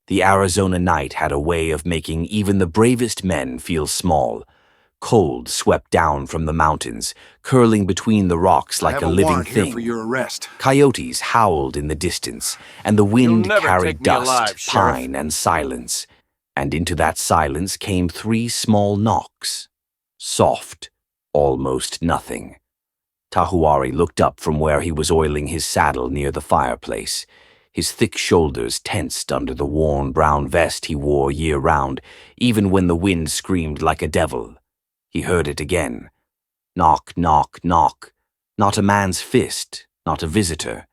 The Arizona night had a way of making even the bravest men feel small. Cold swept down from the mountains, curling between the rocks like a living thing. Here for your arrest. Coyotes howled in the distance, and the wind You'll never carried take me dust, alive, Sheriff. pine, and silence. And into that silence came 3 small knocks. Soft, almost nothing. Tahuari looked up from where he was oiling his saddle near the fireplace. His thick shoulders tensed under the worn brown vest he wore year-round, even when the wind screamed like a devil. He heard it again. Knock, knock, knock. Not a man's fist, not a visitor.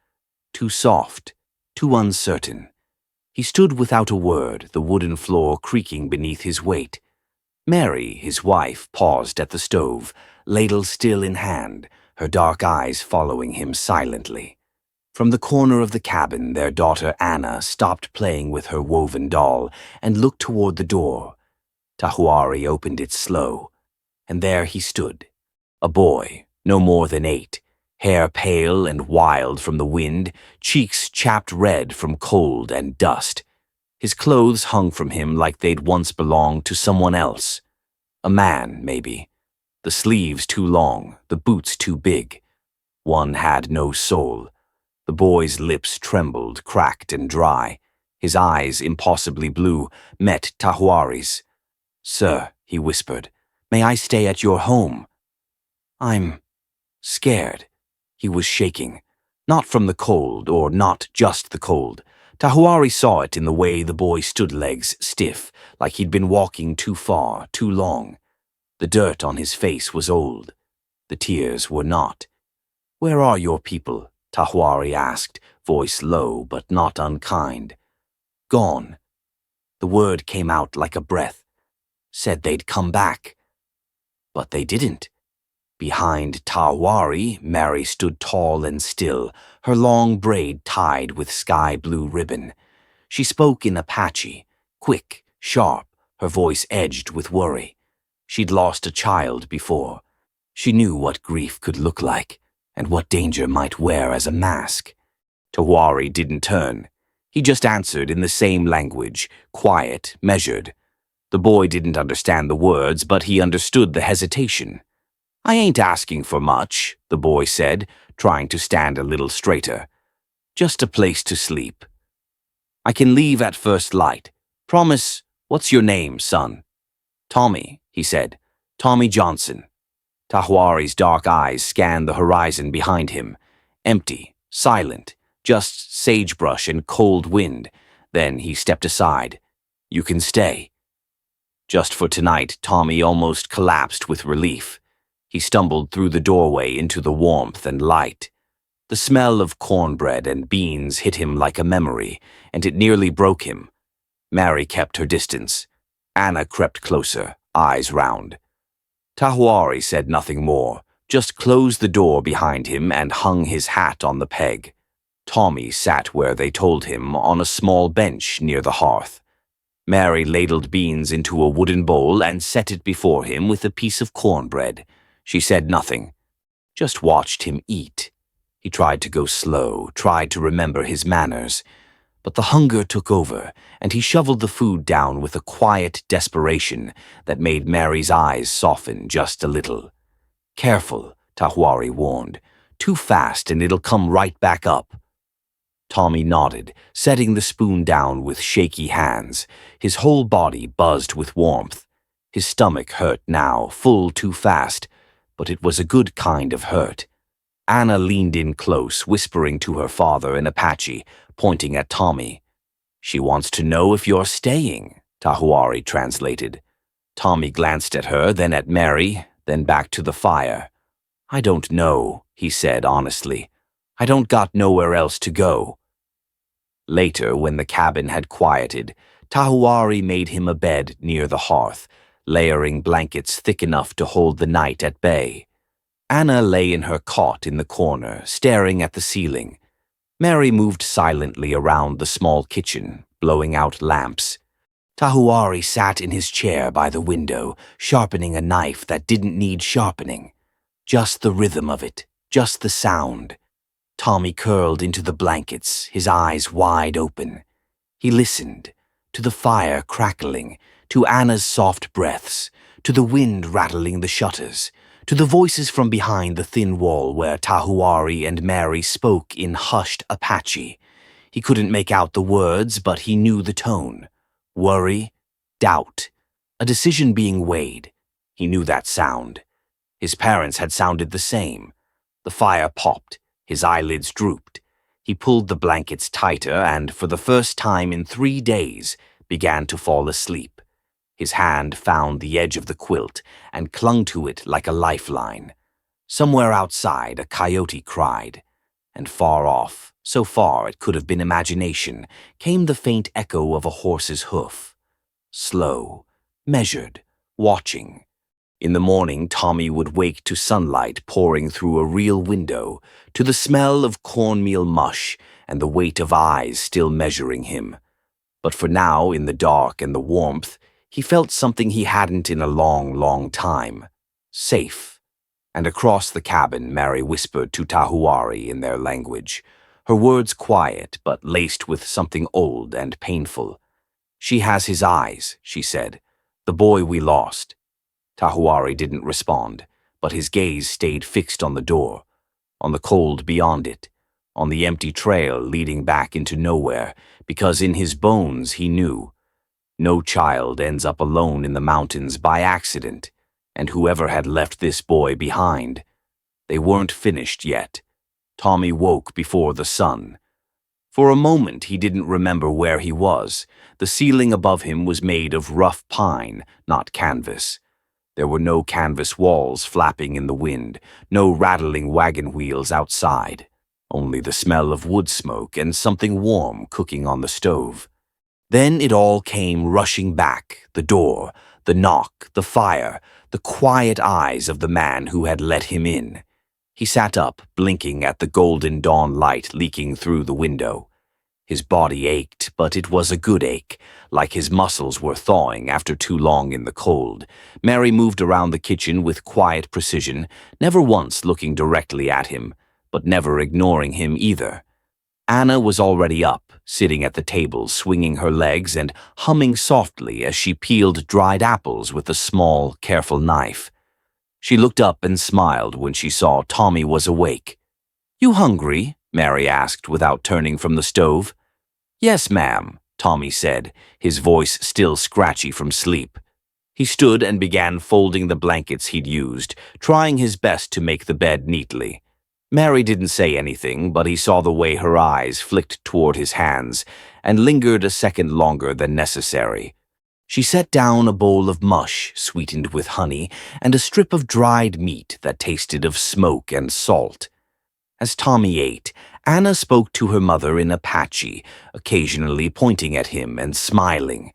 Too soft, too uncertain. He stood without a word, the wooden floor creaking beneath his weight. Mary, his wife, paused at the stove, ladle still in hand, her dark eyes following him silently. From the corner of the cabin, their daughter Anna stopped playing with her woven doll and looked toward the door. Tahuari opened it slow, and there he stood, a boy, no more than 8, hair pale and wild from the wind, cheeks chapped red from cold and dust. His clothes hung from him like they'd once belonged to someone else. A man, maybe. The sleeves too long, the boots too big. One had no soul. The boy's lips trembled, cracked and dry. His eyes, impossibly blue, met Tahuari's. "Sir," he whispered, "may I stay at your home?" "I'm scared." He was shaking. Not from the cold, or not just the cold. Tahuari saw it in the way the boy stood, legs stiff, like he'd been walking too far, too long. The dirt on his face was old. The tears were not. "Where are your people?" Tahuari asked, voice low but not unkind. "Gone." The word came out like a breath. "Said they'd come back." But they didn't. Behind Tahuari, Mary stood tall and still, her long braid tied with sky-blue ribbon. She spoke in Apache, quick, sharp, her voice edged with worry. She'd lost a child before. She knew what grief could look like, and what danger might wear as a mask. Tahuari didn't turn. He just answered in the same language, quiet, measured. The boy didn't understand the words, but he understood the hesitation. "I ain't asking for much," the boy said, trying to stand a little straighter. "Just a place to sleep. I can leave at first light. Promise. What's your name, son?" "Tommy," he said. "Tommy Johnson." Tahuari's dark eyes scanned the horizon behind him. Empty, silent, just sagebrush and cold wind. Then he stepped aside. "You can stay." Just for tonight, Tommy almost collapsed with relief. He stumbled through the doorway into the warmth and light. The smell of cornbread and beans hit him like a memory, and it nearly broke him. Mary kept her distance. Anna crept closer, eyes round. Tahuari said nothing more, just closed the door behind him and hung his hat on the peg. Tommy sat where they told him, on a small bench near the hearth. Mary ladled beans into a wooden bowl and set it before him with a piece of cornbread. She said nothing, just watched him eat. He tried to go slow, tried to remember his manners. But the hunger took over, and he shoveled the food down with a quiet desperation that made Mary's eyes soften just a little. "Careful," Tahuari warned. "Too fast and it'll come right back up." Tommy nodded, setting the spoon down with shaky hands. His whole body buzzed with warmth. His stomach hurt now, full too fast, but it was a good kind of hurt. Anna leaned in close, whispering to her father in Apache, pointing at Tommy. "She wants to know if you're staying," Tahuari translated. Tommy glanced at her, then at Mary, then back to the fire. "I don't know," he said honestly. "I don't got nowhere else to go." Later, when the cabin had quieted, Tahuari made him a bed near the hearth, layering blankets thick enough to hold the night at bay. Anna lay in her cot in the corner, staring at the ceiling. Mary moved silently around the small kitchen, blowing out lamps. Tahuari sat in his chair by the window, sharpening a knife that didn't need sharpening. Just the rhythm of it, just the sound. Tommy curled into the blankets, his eyes wide open. He listened. to the fire crackling, to Anna's soft breaths, to the wind rattling the shutters, to the voices from behind the thin wall where Tahuari and Mary spoke in hushed Apache. He couldn't make out the words, but he knew the tone. Worry, doubt, a decision being weighed. He knew that sound. His parents had sounded the same. The fire popped. His eyelids drooped. He pulled the blankets tighter and, for the first time in 3 days, began to fall asleep. His hand found the edge of the quilt and clung to it like a lifeline. Somewhere outside, a coyote cried, and far off, so far it could have been imagination, came the faint echo of a horse's hoof. Slow, measured, watching. In the morning, Tommy would wake to sunlight pouring through a real window, to the smell of cornmeal mush and the weight of eyes still measuring him. But for now, in the dark and the warmth, he felt something he hadn't in a long, long time. Safe. And across the cabin, Mary whispered to Tahuari in their language, her words quiet but laced with something old and painful. "She has his eyes," she said. "The boy we lost." Tahuari didn't respond, but his gaze stayed fixed on the door, on the cold beyond it, on the empty trail leading back into nowhere, because in his bones he knew. No child ends up alone in the mountains by accident, and whoever had left this boy behind, they weren't finished yet. Tommy woke before the sun. For a moment he didn't remember where he was. The ceiling above him was made of rough pine, not canvas. There were no canvas walls flapping in the wind, no rattling wagon wheels outside, only the smell of wood smoke and something warm cooking on the stove. Then it all came rushing back, the door, the knock, the fire, the quiet eyes of the man who had let him in. He sat up, blinking at the golden dawn light leaking through the window. His body ached, but it was a good ache, like his muscles were thawing after too long in the cold. Mary moved around the kitchen with quiet precision, never once looking directly at him, but never ignoring him either. Anna was already up, sitting at the table, swinging her legs and humming softly as she peeled dried apples with a small, careful knife. She looked up and smiled when she saw Tommy was awake. "You hungry?" Mary asked without turning from the stove. "Yes, ma'am," Tommy said, his voice still scratchy from sleep. He stood and began folding the blankets he'd used, trying his best to make the bed neatly. Mary didn't say anything, but he saw the way her eyes flicked toward his hands and lingered a second longer than necessary. She set down a bowl of mush sweetened with honey and a strip of dried meat that tasted of smoke and salt. As Tommy ate, Anna spoke to her mother in Apache, occasionally pointing at him and smiling.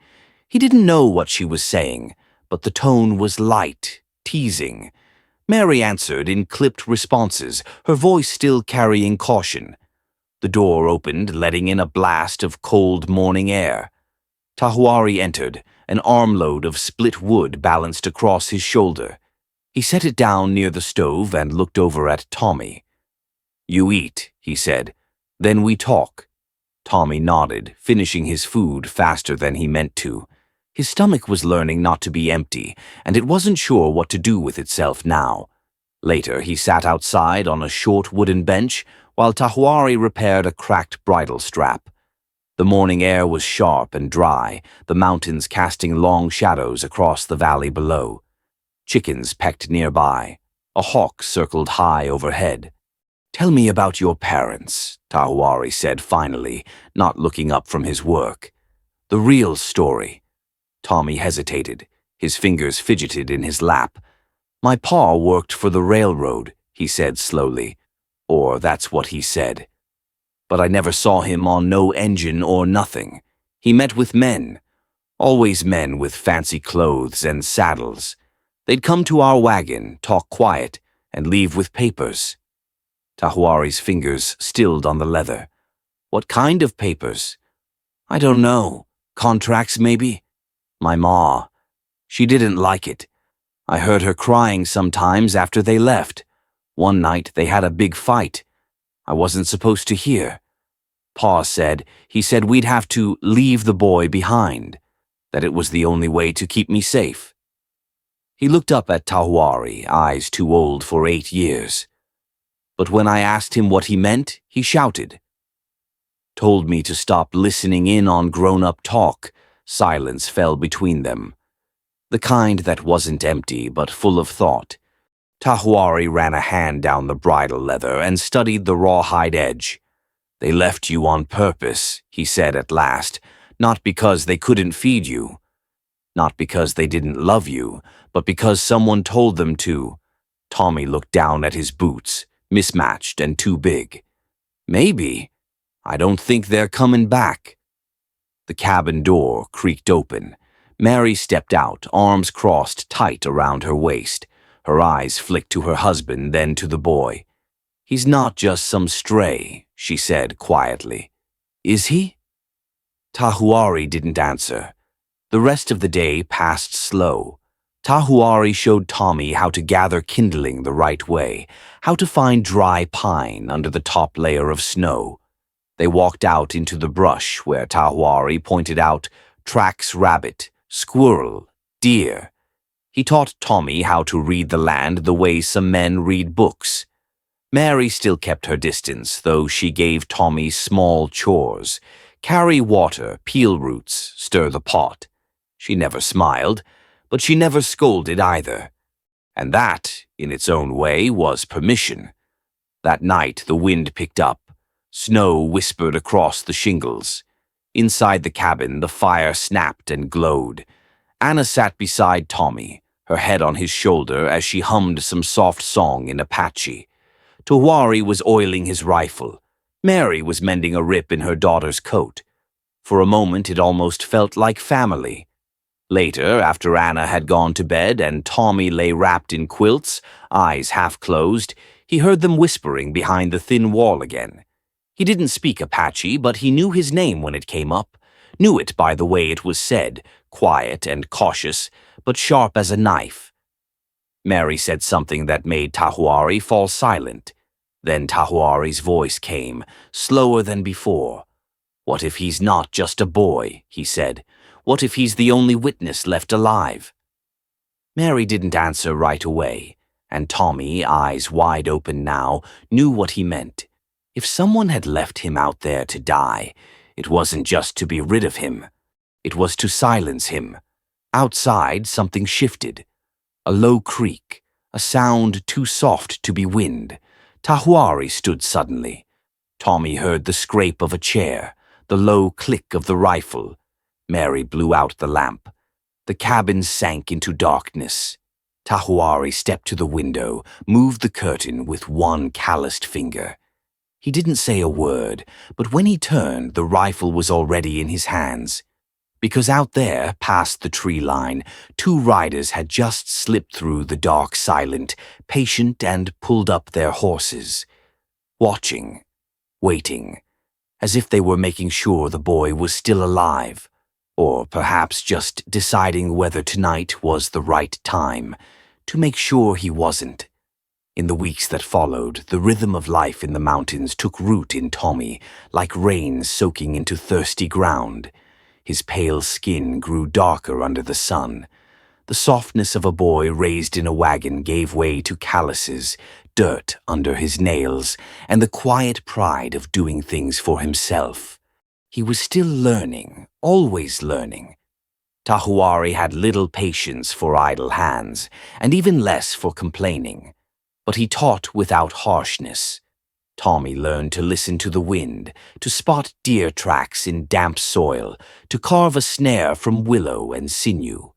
He didn't know what she was saying, but the tone was light, teasing. Mary answered in clipped responses, her voice still carrying caution. The door opened, letting in a blast of cold morning air. Tahuari entered, an armload of split wood balanced across his shoulder. He set it down near the stove and looked over at Tommy. "You eat," he said. "Then we talk." Tommy nodded, finishing his food faster than he meant to. His stomach was learning not to be empty, and it wasn't sure what to do with itself now. Later, he sat outside on a short wooden bench while Tahuari repaired a cracked bridle strap. The morning air was sharp and dry, the mountains casting long shadows across the valley below. Chickens pecked nearby. A hawk circled high overhead. "Tell me about your parents," Tahuari said finally, not looking up from his work. "The real story." Tommy hesitated. His fingers fidgeted in his lap. "My pa worked for the railroad," he said slowly. Or that's what he said. "But I never saw him on no engine or nothing. He met with men. Always men with fancy clothes and saddles. They'd come to our wagon, talk quiet, and leave with papers." Tahuari's fingers stilled on the leather. "What kind of papers?" "I don't know. Contracts, maybe?" "My ma. She didn't like it. I heard her crying sometimes after they left. One night they had a big fight. I wasn't supposed to hear. Pa said. He said we'd have to leave the boy behind, that it was the only way to keep me safe. He looked up at Tahuari, eyes too old for 8 years. But when I asked him what he meant, he shouted. Told me to stop listening in on grown-up talk. Silence fell between them. The kind that wasn't empty but full of thought. Tahuari ran a hand down the bridle leather and studied the rawhide edge. They left you on purpose, he said at last, not because they couldn't feed you. Not because they didn't love you, but because someone told them to. Tommy looked down at his boots, mismatched and too big. Maybe. I don't think they're coming back. The cabin door creaked open. Mary stepped out, arms crossed tight around her waist. Her eyes flicked to her husband, then to the boy. He's not just some stray, she said quietly. Is he? Tahuari didn't answer. The rest of the day passed slow. Tahuari showed Tommy how to gather kindling the right way, how to find dry pine under the top layer of snow. They walked out into the brush where Tahuari pointed out tracks rabbit, squirrel, deer. He taught Tommy how to read the land the way some men read books. Mary still kept her distance, though she gave Tommy small chores. Carry water, peel roots, stir the pot. She never smiled, but she never scolded either. And that, in its own way, was permission. That night the wind picked up. Snow whispered across the shingles. Inside the cabin the fire snapped and glowed. Anna sat beside Tommy, her head on his shoulder as she hummed some soft song in Apache. Tahuari was oiling his rifle. Mary was mending a rip in her daughter's coat. For a moment it almost felt like family. Later, after Anna had gone to bed and Tommy lay wrapped in quilts, eyes half closed, he heard them whispering behind the thin wall again. He didn't speak Apache, but he knew his name when it came up, knew it by the way it was said, quiet and cautious, but sharp as a knife. Mary said something that made Tahuari fall silent. Then Tahuari's voice came, slower than before. What if he's not just a boy, he said. What if he's the only witness left alive? Mary didn't answer right away, and Tommy, eyes wide open now, knew what he meant. If someone had left him out there to die, it wasn't just to be rid of him. It was to silence him. Outside, something shifted. A low creak, a sound too soft to be wind. Tahuari stood suddenly. Tommy heard the scrape of a chair, the low click of the rifle. Mary blew out the lamp. The cabin sank into darkness. Tahuari stepped to the window, moved the curtain with one calloused finger. He didn't say a word, but when he turned, the rifle was already in his hands. Because out there, past the tree line, 2 riders had just slipped through the dark silent, patient, and pulled up their horses. Watching, waiting, as if they were making sure the boy was still alive. Or perhaps just deciding whether tonight was the right time, to make sure he wasn't. In the weeks that followed, the rhythm of life in the mountains took root in Tommy, like rain soaking into thirsty ground. His pale skin grew darker under the sun. The softness of a boy raised in a wagon gave way to calluses, dirt under his nails, and the quiet pride of doing things for himself. He was still learning, always learning. Tahuari had little patience for idle hands, and even less for complaining. But he taught without harshness. Tommy learned to listen to the wind, to spot deer tracks in damp soil, to carve a snare from willow and sinew.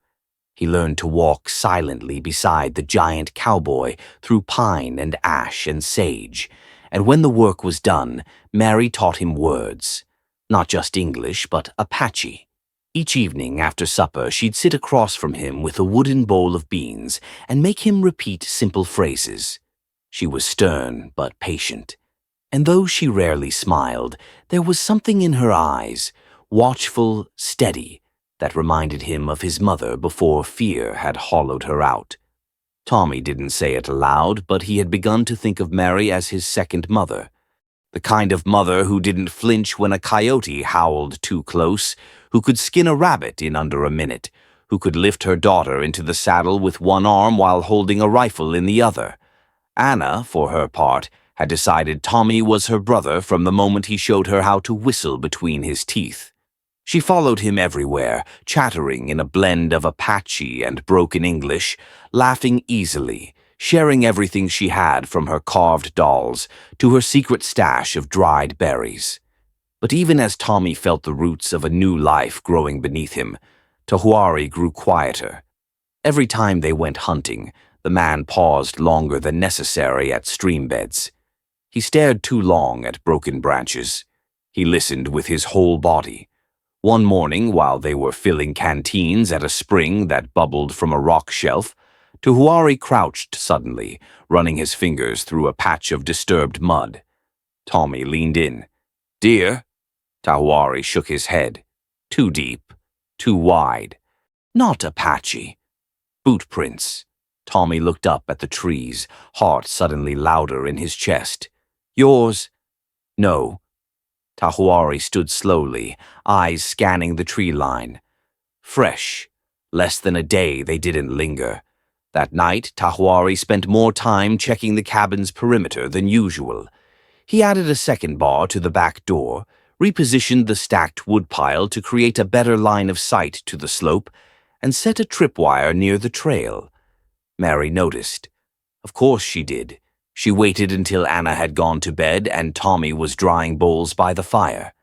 He learned to walk silently beside the giant cowboy through pine and ash and sage, and when the work was done, Mary taught him words. Not just English, but Apache. Each evening after supper, she'd sit across from him with a wooden bowl of beans and make him repeat simple phrases. She was stern but patient. And though she rarely smiled, there was something in her eyes, watchful, steady, that reminded him of his mother before fear had hollowed her out. Tommy didn't say it aloud, but he had begun to think of Mary as his second mother. The kind of mother who didn't flinch when a coyote howled too close, who could skin a rabbit in under a minute, who could lift her daughter into the saddle with one arm while holding a rifle in the other. Anna, for her part, had decided Tommy was her brother from the moment he showed her how to whistle between his teeth. She followed him everywhere, chattering in a blend of Apache and broken English, laughing easily, sharing everything she had from her carved dolls to her secret stash of dried berries. But even as Tommy felt the roots of a new life growing beneath him, Tahuari grew quieter. Every time they went hunting, the man paused longer than necessary at stream beds. He stared too long at broken branches. He listened with his whole body. One morning, while they were filling canteens at a spring that bubbled from a rock shelf, Tahuari crouched suddenly, running his fingers through a patch of disturbed mud. Tommy leaned in. "Deer?" Tahuari shook his head. "Too deep. Too wide. Not Apache. Boot prints." Tommy looked up at the trees, heart suddenly louder in his chest. "Yours?" "No." Tahuari stood slowly, eyes scanning the tree line. Fresh. Less than a day they didn't linger. That night, Tahuari spent more time checking the cabin's perimeter than usual. He added a second bar to the back door, repositioned the stacked woodpile to create a better line of sight to the slope, and set a tripwire near the trail. Mary noticed. Of course she did. She waited until Anna had gone to bed and Tommy was drying bowls by the fire.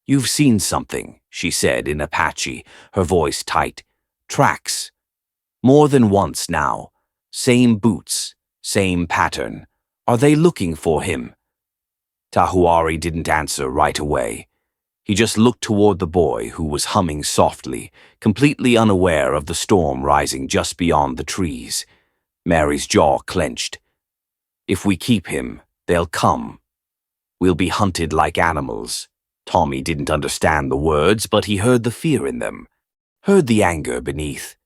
"You've seen something," she said in Apache, her voice tight. "Tracks. More than once now. Same boots, same pattern. Are they looking for him?" Tahuari didn't answer right away. He just looked toward the boy who was humming softly, completely unaware of the storm rising just beyond the trees. Mary's jaw clenched. "If we keep him, they'll come. We'll be hunted like animals." Tommy didn't understand the words, but he heard the fear in them, heard the anger beneath.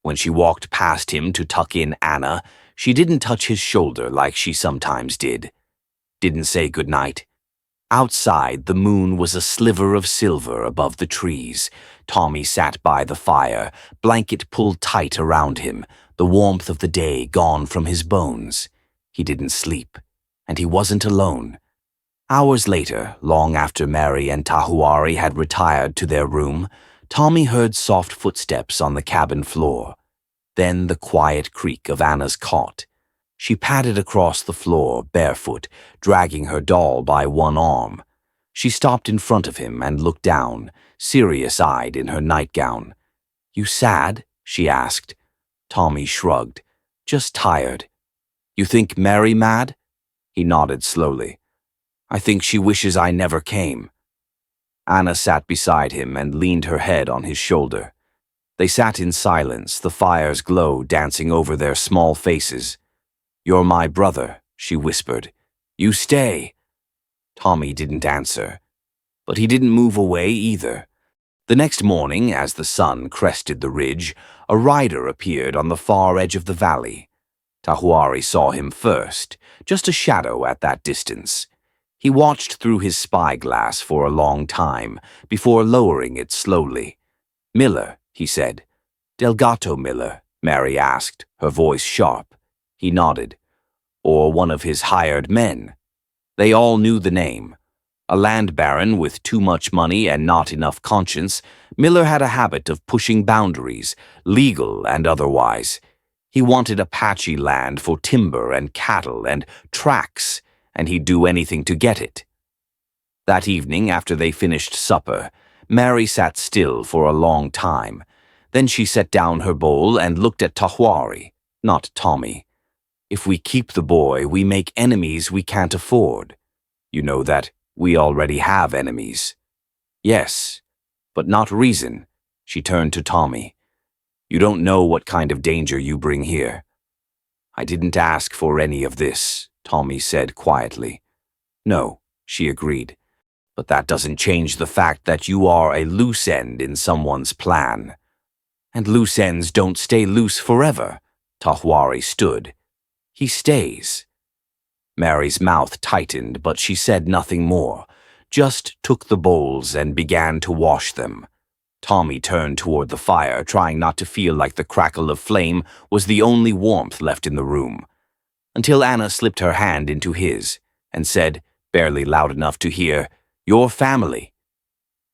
When she walked past him to tuck in Anna, she didn't touch his shoulder like she sometimes did. Didn't say goodnight. Outside, the moon was a sliver of silver above the trees. Tommy sat by the fire, blanket pulled tight around him, the warmth of the day gone from his bones. He didn't sleep, and he wasn't alone. Hours later, long after Mary and Tahuari had retired to their room, Tommy heard soft footsteps on the cabin floor. Then the quiet creak of Anna's cot. She padded across the floor, barefoot, dragging her doll by one arm. She stopped in front of him and looked down, serious-eyed in her nightgown. "You sad?" she asked. Tommy shrugged. "Just tired." "You think Mary mad?" He nodded slowly. "I think she wishes I never came." Anna sat beside him and leaned her head on his shoulder. They sat in silence, the fire's glow dancing over their small faces. "You're my brother," she whispered. "You stay." Tommy didn't answer, but he didn't move away either. The next morning, as the sun crested the ridge, a rider appeared on the far edge of the valley. Tahuari saw him first, just a shadow at that distance. He watched through his spyglass for a long time, before lowering it slowly. "Miller," he said. "Delgato Miller?" Mary asked, her voice sharp. He nodded. "Or one of his hired men?" They all knew the name. A land baron with too much money and not enough conscience, Miller had a habit of pushing boundaries, legal and otherwise. He wanted Apache land for timber and cattle and tracks, and he'd do anything to get it. That evening, after they finished supper, Mary sat still for a long time. Then she set down her bowl and looked at Tahuari, not Tommy. "If we keep the boy, we make enemies we can't afford. You know that we already have enemies." "Yes, but not reason." She turned to Tommy. "You don't know what kind of danger you bring here." "I didn't ask for any of this," Tommy said quietly. "No," she agreed. "But that doesn't change the fact that you are a loose end in someone's plan." "And loose ends don't stay loose forever." Tahuari stood. "He stays." Mary's mouth tightened, but she said nothing more, just took the bowls and began to wash them. Tommy turned toward the fire, trying not to feel like the crackle of flame was the only warmth left in the room, until Anna slipped her hand into his and said, barely loud enough to hear, "Your family."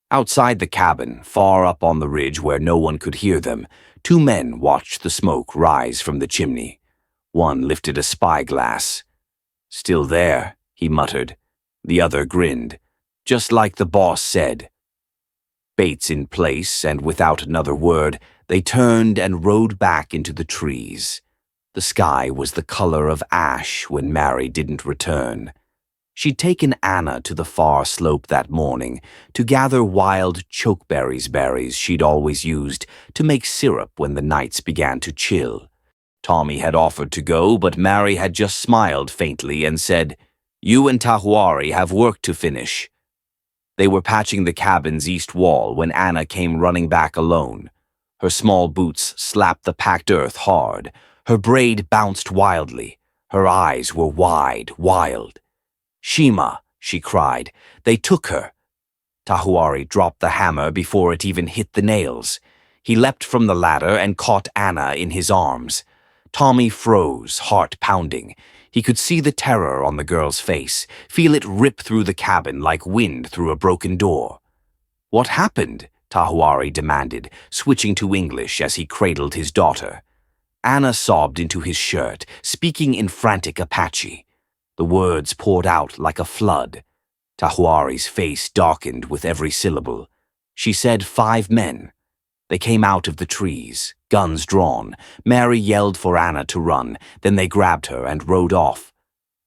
Outside the cabin, far up on the ridge where no one could hear them, two men watched the smoke rise from the chimney. One lifted a spyglass. "Still there," he muttered. The other grinned, just like the boss said. Baits in place, and without another word, they turned and rode back into the trees. The sky was the color of ash when Mary didn't return. She'd taken Anna to the far slope that morning to gather wild chokeberries berries she'd always used to make syrup when the nights began to chill. Tommy had offered to go, but Mary had just smiled faintly and said, "You and Tahuari have work to finish." They were patching the cabin's east wall when Anna came running back alone. Her small boots slapped the packed earth hard. Her braid bounced wildly. Her eyes were wide, wild. "Shima," she cried. "They took her." Tahuari dropped the hammer before it even hit the nails. He leapt from the ladder and caught Anna in his arms. Tommy froze, heart pounding. He could see the terror on the girl's face, feel it rip through the cabin like wind through a broken door. "What happened?" Tahuari demanded, switching to English as he cradled his daughter. Anna sobbed into his shirt, speaking in frantic Apache. The words poured out like a flood. Tahuari's face darkened with every syllable. She said 5 men. They came out of the trees, guns drawn. Mary yelled for Anna to run, then they grabbed her and rode off.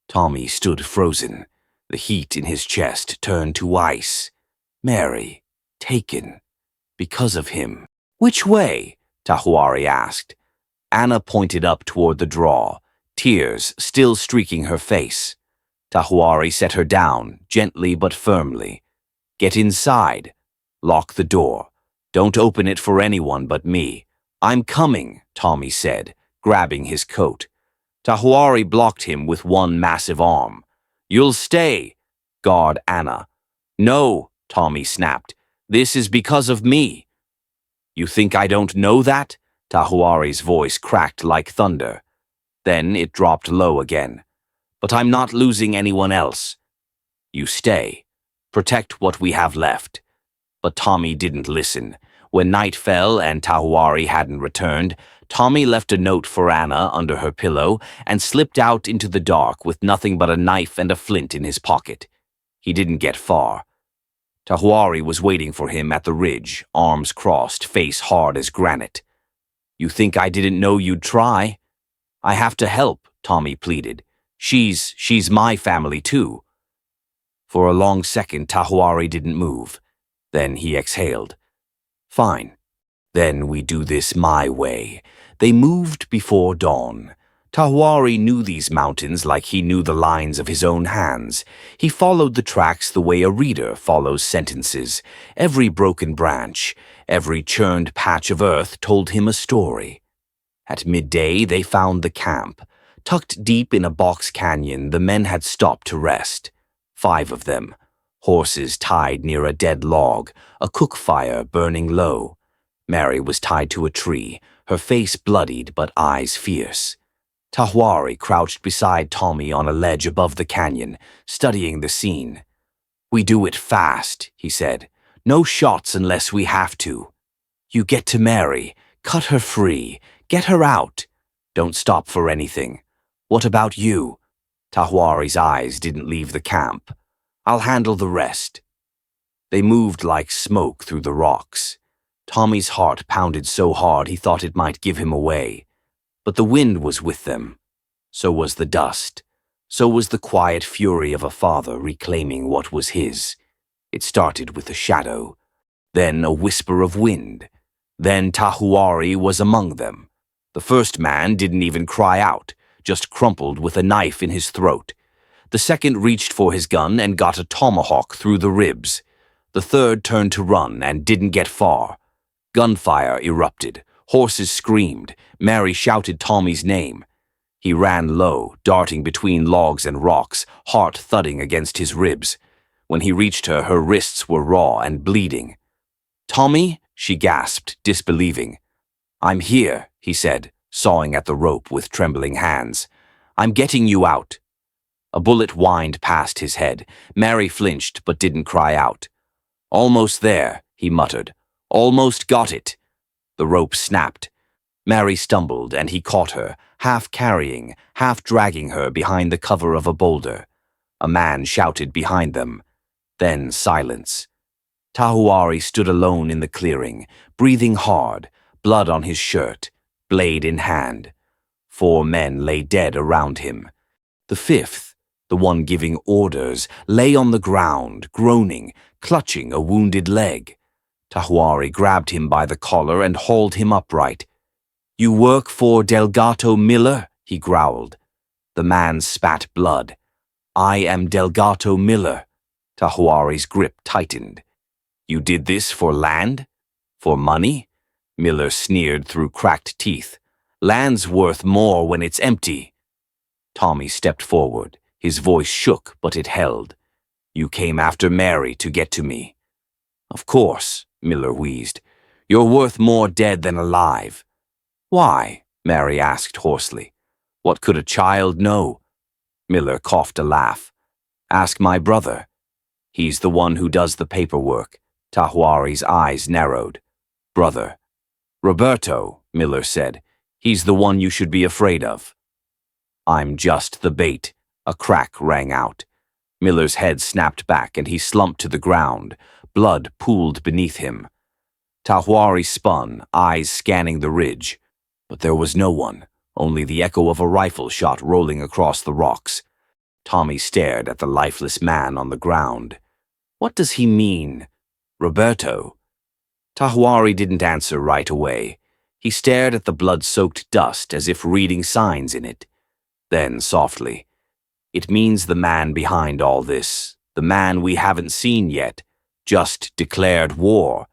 Tommy stood frozen. The heat in his chest turned to ice. Mary, taken. Because of him. "Which way?" Tahuari asked. Anna pointed up toward the draw, tears still streaking her face. Tahuari set her down, gently but firmly. "Get inside. Lock the door. Don't open it for anyone but me." "I'm coming," Tommy said, grabbing his coat. Tahuari blocked him with one massive arm. "You'll stay. Guard Anna." "No," Tommy snapped. "This is because of me." "You think I don't know that?" Tahuari's voice cracked like thunder. Then it dropped low again. "But I'm not losing anyone else." "You stay. Protect what we have left." But Tommy didn't listen. When night fell and Tahuari hadn't returned, Tommy left a note for Anna under her pillow and slipped out into the dark with nothing but a knife and a flint in his pocket. He didn't get far. Tahuari was waiting for him at the ridge, arms crossed, face hard as granite. "You think I didn't know you'd try?" "I have to help," Tommy pleaded. She's my family too." For a long second, Tahuari didn't move. Then he exhaled. "Fine. Then we do this my way." They moved before dawn. Tahuari knew these mountains like he knew the lines of his own hands. He followed the tracks the way a reader follows sentences. Every broken branch, every churned patch of earth told him a story. At midday, they found the camp. Tucked deep in a box canyon, the men had stopped to rest. 5 of them. Horses tied near a dead log, a cook fire burning low. Mary was tied to a tree, her face bloodied but eyes fierce. Tahuari crouched beside Tommy on a ledge above the canyon, studying the scene. "We do it fast," he said. "No shots unless we have to. You get to Mary, cut her free, get her out. Don't stop for anything. What about you?" Tahuari's eyes didn't leave the camp. "I'll handle the rest." They moved like smoke through the rocks. Tommy's heart pounded so hard he thought it might give him away. But the wind was with them. So was the dust. So was the quiet fury of a father reclaiming what was his. It started with a shadow, then a whisper of wind. Then Tahuari was among them. The first man didn't even cry out, just crumpled with a knife in his throat. The second reached for his gun and got a tomahawk through the ribs. The third turned to run and didn't get far. Gunfire erupted. Horses screamed. Mary shouted Tommy's name. He ran low, darting between logs and rocks, heart thudding against his ribs. When he reached her, her wrists were raw and bleeding. "Tommy?" she gasped, disbelieving. "I'm here," he said, sawing at the rope with trembling hands. "I'm getting you out." A bullet whined past his head. Mary flinched but didn't cry out. "Almost there," he muttered. "Almost got it." The rope snapped. Mary stumbled and he caught her, half carrying, half dragging her behind the cover of a boulder. A man shouted behind them. Then silence. Tahuari stood alone in the clearing, breathing hard, blood on his shirt, blade in hand. 4 men lay dead around him. The 5th, the one giving orders, lay on the ground, groaning, clutching a wounded leg. Tahuari grabbed him by the collar and hauled him upright. "You work for Delgato Miller?" he growled. The man spat blood. "I am Delgato Miller." Tahuari's grip tightened. "You did this for land? For money?" Miller sneered through cracked teeth. "Land's worth more when it's empty." Tommy stepped forward. His voice shook, but it held. "You came after Mary to get to me." "Of course," Miller wheezed. "You're worth more dead than alive." "Why?" Mary asked hoarsely. "What could a child know?" Miller coughed a laugh. "Ask my brother. He's the one who does the paperwork." Tahuari's eyes narrowed. "Brother." "Roberto," Miller said. "He's the one you should be afraid of." "I'm just the bait." A crack rang out. Miller's head snapped back and he slumped to the ground. Blood pooled beneath him. Tahuari spun, eyes scanning the ridge. But there was no one, only the echo of a rifle shot rolling across the rocks. Tommy stared at the lifeless man on the ground. "What does he mean? Roberto?" Tahuari didn't answer right away. He stared at the blood-soaked dust as if reading signs in it. Then, softly, "It means the man behind all this, the man we haven't seen yet, just declared war."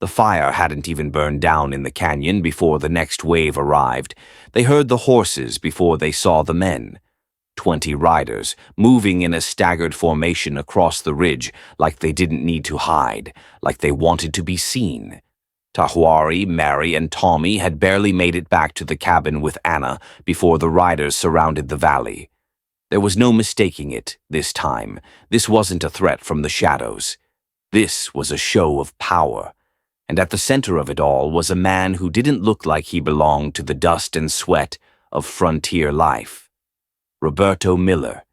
The fire hadn't even burned down in the canyon before the next wave arrived. They heard the horses before they saw the men. 20 riders, moving in a staggered formation across the ridge, like they didn't need to hide, like they wanted to be seen. Tahuari, Mary, and Tommy had barely made it back to the cabin with Anna before the riders surrounded the valley. There was no mistaking it this time. This wasn't a threat from the shadows. This was a show of power. And at the center of it all was a man who didn't look like he belonged to the dust and sweat of frontier life. Roberto Miller.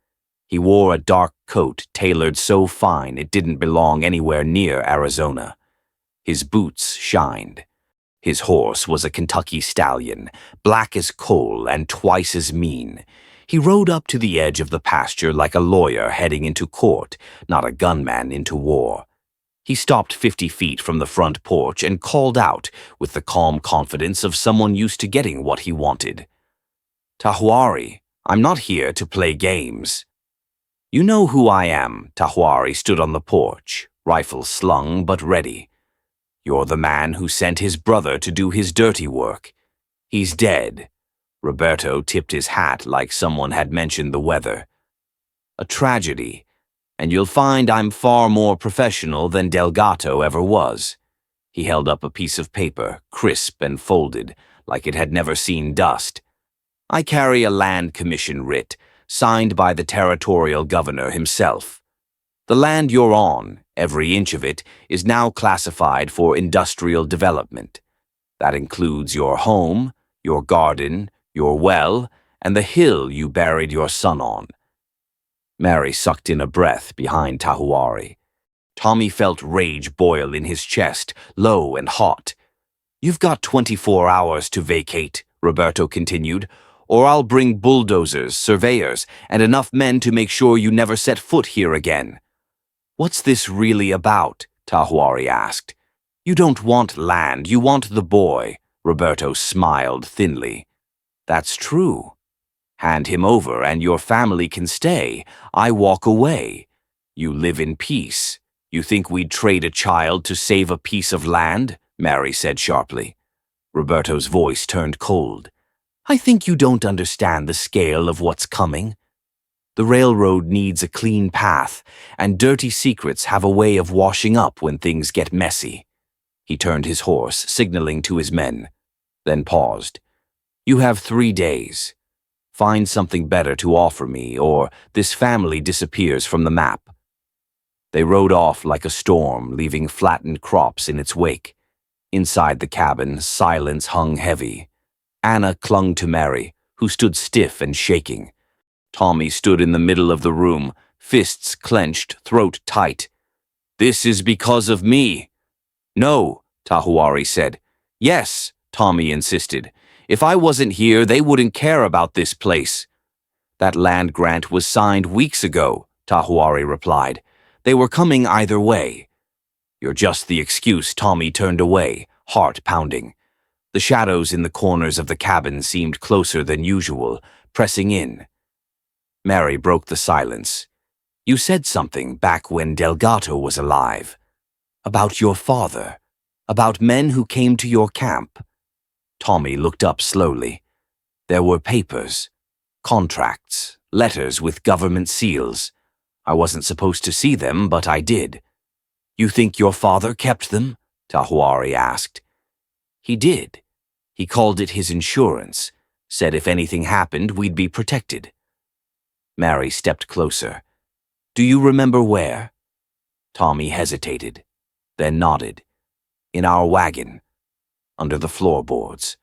He wore a dark coat tailored so fine it didn't belong anywhere near Arizona. His boots shined. His horse was a Kentucky stallion, black as coal and twice as mean. He rode up to the edge of the pasture like a lawyer heading into court, not a gunman into war. He stopped 50 feet from the front porch and called out with the calm confidence of someone used to getting what he wanted. "Tahuari, I'm not here to play games." "You know who I am." Tahuari stood on the porch, rifle slung but ready. "You're the man who sent his brother to do his dirty work. He's dead." Roberto tipped his hat like someone had mentioned the weather. "A tragedy. And you'll find I'm far more professional than Delgato ever was." He held up a piece of paper, crisp and folded, like it had never seen dust. "I carry a land commission writ, signed by the territorial governor himself. The land you're on, every inch of it, is now classified for industrial development. That includes your home, your garden, your well, and the hill you buried your son on." Mary sucked in a breath behind Tahuari. Tommy felt rage boil in his chest, low and hot. "You've got 24 hours to vacate," Roberto continued, "or I'll bring bulldozers, surveyors, and enough men to make sure you never set foot here again." "What's this really about?" Tahuari asked. "You don't want land, you want the boy." Roberto smiled thinly. "That's true. Hand him over and your family can stay. I walk away. You live in peace. You think we'd trade a child to save a piece of land?" Mary said sharply. Roberto's voice turned cold. I think you don't understand the scale of what's coming. The railroad needs a clean path, and dirty secrets have a way of washing up when things get messy. He turned his horse, signaling to his men, then paused. You have 3 days. Find something better to offer me, or this family disappears from the map. They rode off like a storm, leaving flattened crops in its wake. Inside the cabin, silence hung heavy. Anna clung to Mary, who stood stiff and shaking. Tommy stood in the middle of the room, fists clenched, throat tight. This is because of me. No, Tahuari said. Yes, Tommy insisted. If I wasn't here, they wouldn't care about this place. That land grant was signed weeks ago, Tahuari replied. They were coming either way. You're just the excuse. Tommy turned away, heart pounding. The shadows in the corners of the cabin seemed closer than usual, pressing in. Mary broke the silence. You said something back when Delgato was alive. About your father. About men who came to your camp. Tommy looked up slowly. There were papers, contracts, letters with government seals. I wasn't supposed to see them, but I did. You think your father kept them? Tahuari asked. He did. He called it his insurance, said if anything happened, we'd be protected. Mary stepped closer. Do you remember where? Tommy hesitated, then nodded. In our wagon, under the floorboards.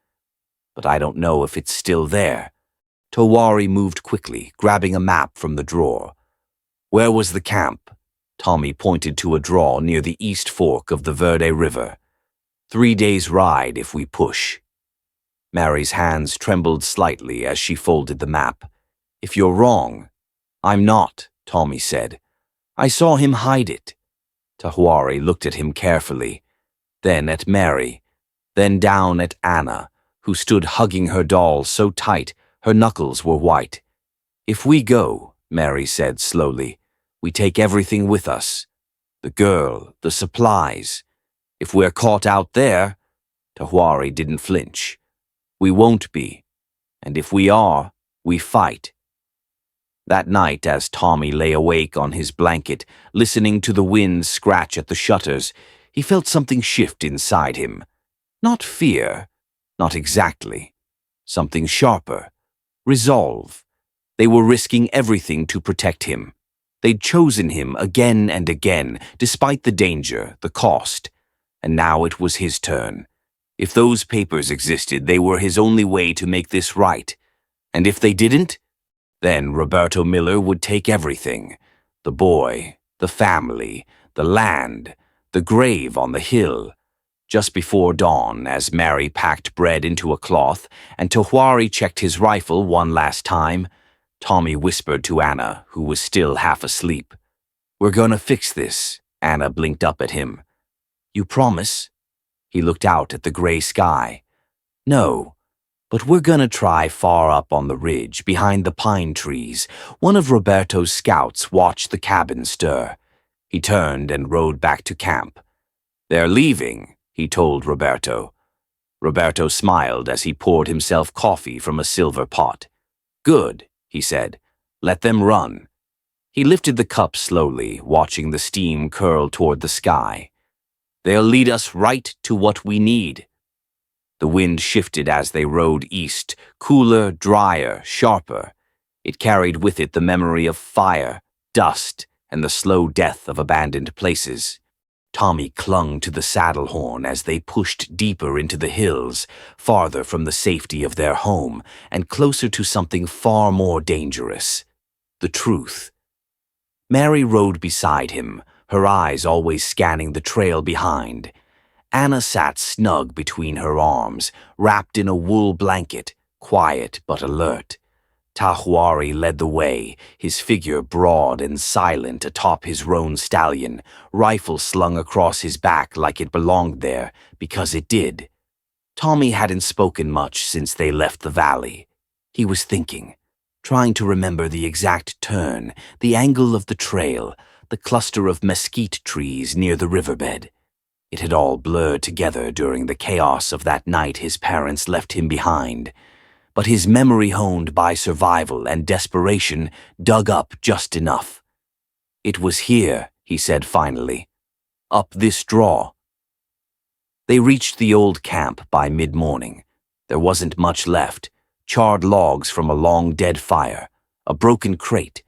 But I don't know if it's still there. Tahuari moved quickly, grabbing a map from the drawer. Where was the camp? Tommy pointed to a draw near the east fork of the Verde River. 3 days' ride if we push. Mary's hands trembled slightly as she folded the map. If you're wrong. I'm not, Tommy said. I saw him hide it. Tahuari looked at him carefully, then at Mary, then down at Anna, who stood hugging her doll so tight her knuckles were white. If we go, Mary said slowly, we take everything with us. The girl, the supplies. If we're caught out there, Tahuari didn't flinch. We won't be. And if we are, we fight. That night, as Tommy lay awake on his blanket, listening to the wind scratch at the shutters, he felt something shift inside him. Not fear, not exactly. Something sharper. Resolve. They were risking everything to protect him. They'd chosen him again and again, despite the danger, the cost. And now it was his turn. If those papers existed, they were his only way to make this right. And if they didn't, then Roberto Miller would take everything. The boy, the family, the land, the grave on the hill. Just before dawn, as Mary packed bread into a cloth and Tahuari checked his rifle one last time, Tommy whispered to Anna, who was still half asleep. We're gonna fix this, Anna blinked up at him. You promise? He looked out at the gray sky. No, but we're gonna try far up on the ridge, behind the pine trees. One of Roberto's scouts watched the cabin stir. He turned and rode back to camp. They're leaving, he told Roberto. Roberto smiled as he poured himself coffee from a silver pot. Good, he said. Let them run. He lifted the cup slowly, watching the steam curl toward the sky. They'll lead us right to what we need. The wind shifted as they rode east, cooler, drier, sharper. It carried with it the memory of fire, dust, and the slow death of abandoned places. Tommy clung to the saddle horn as they pushed deeper into the hills, farther from the safety of their home, and closer to something far more dangerous. The truth. Mary rode beside him, her eyes always scanning the trail behind. Anna sat snug between her arms, wrapped in a wool blanket, quiet but alert. Tahuari led the way, his figure broad and silent atop his roan stallion, rifle slung across his back like it belonged there, because it did. Tommy hadn't spoken much since they left the valley. He was thinking, trying to remember the exact turn, the angle of the trail, the cluster of mesquite trees near the riverbed. It had all blurred together during the chaos of that night his parents left him behind. but his memory honed by survival and desperation dug up just enough. "It was here," he said finally. "Up this draw." They reached the old camp by mid-morning. There wasn't much left: charred logs from a long dead fire, a broken crate,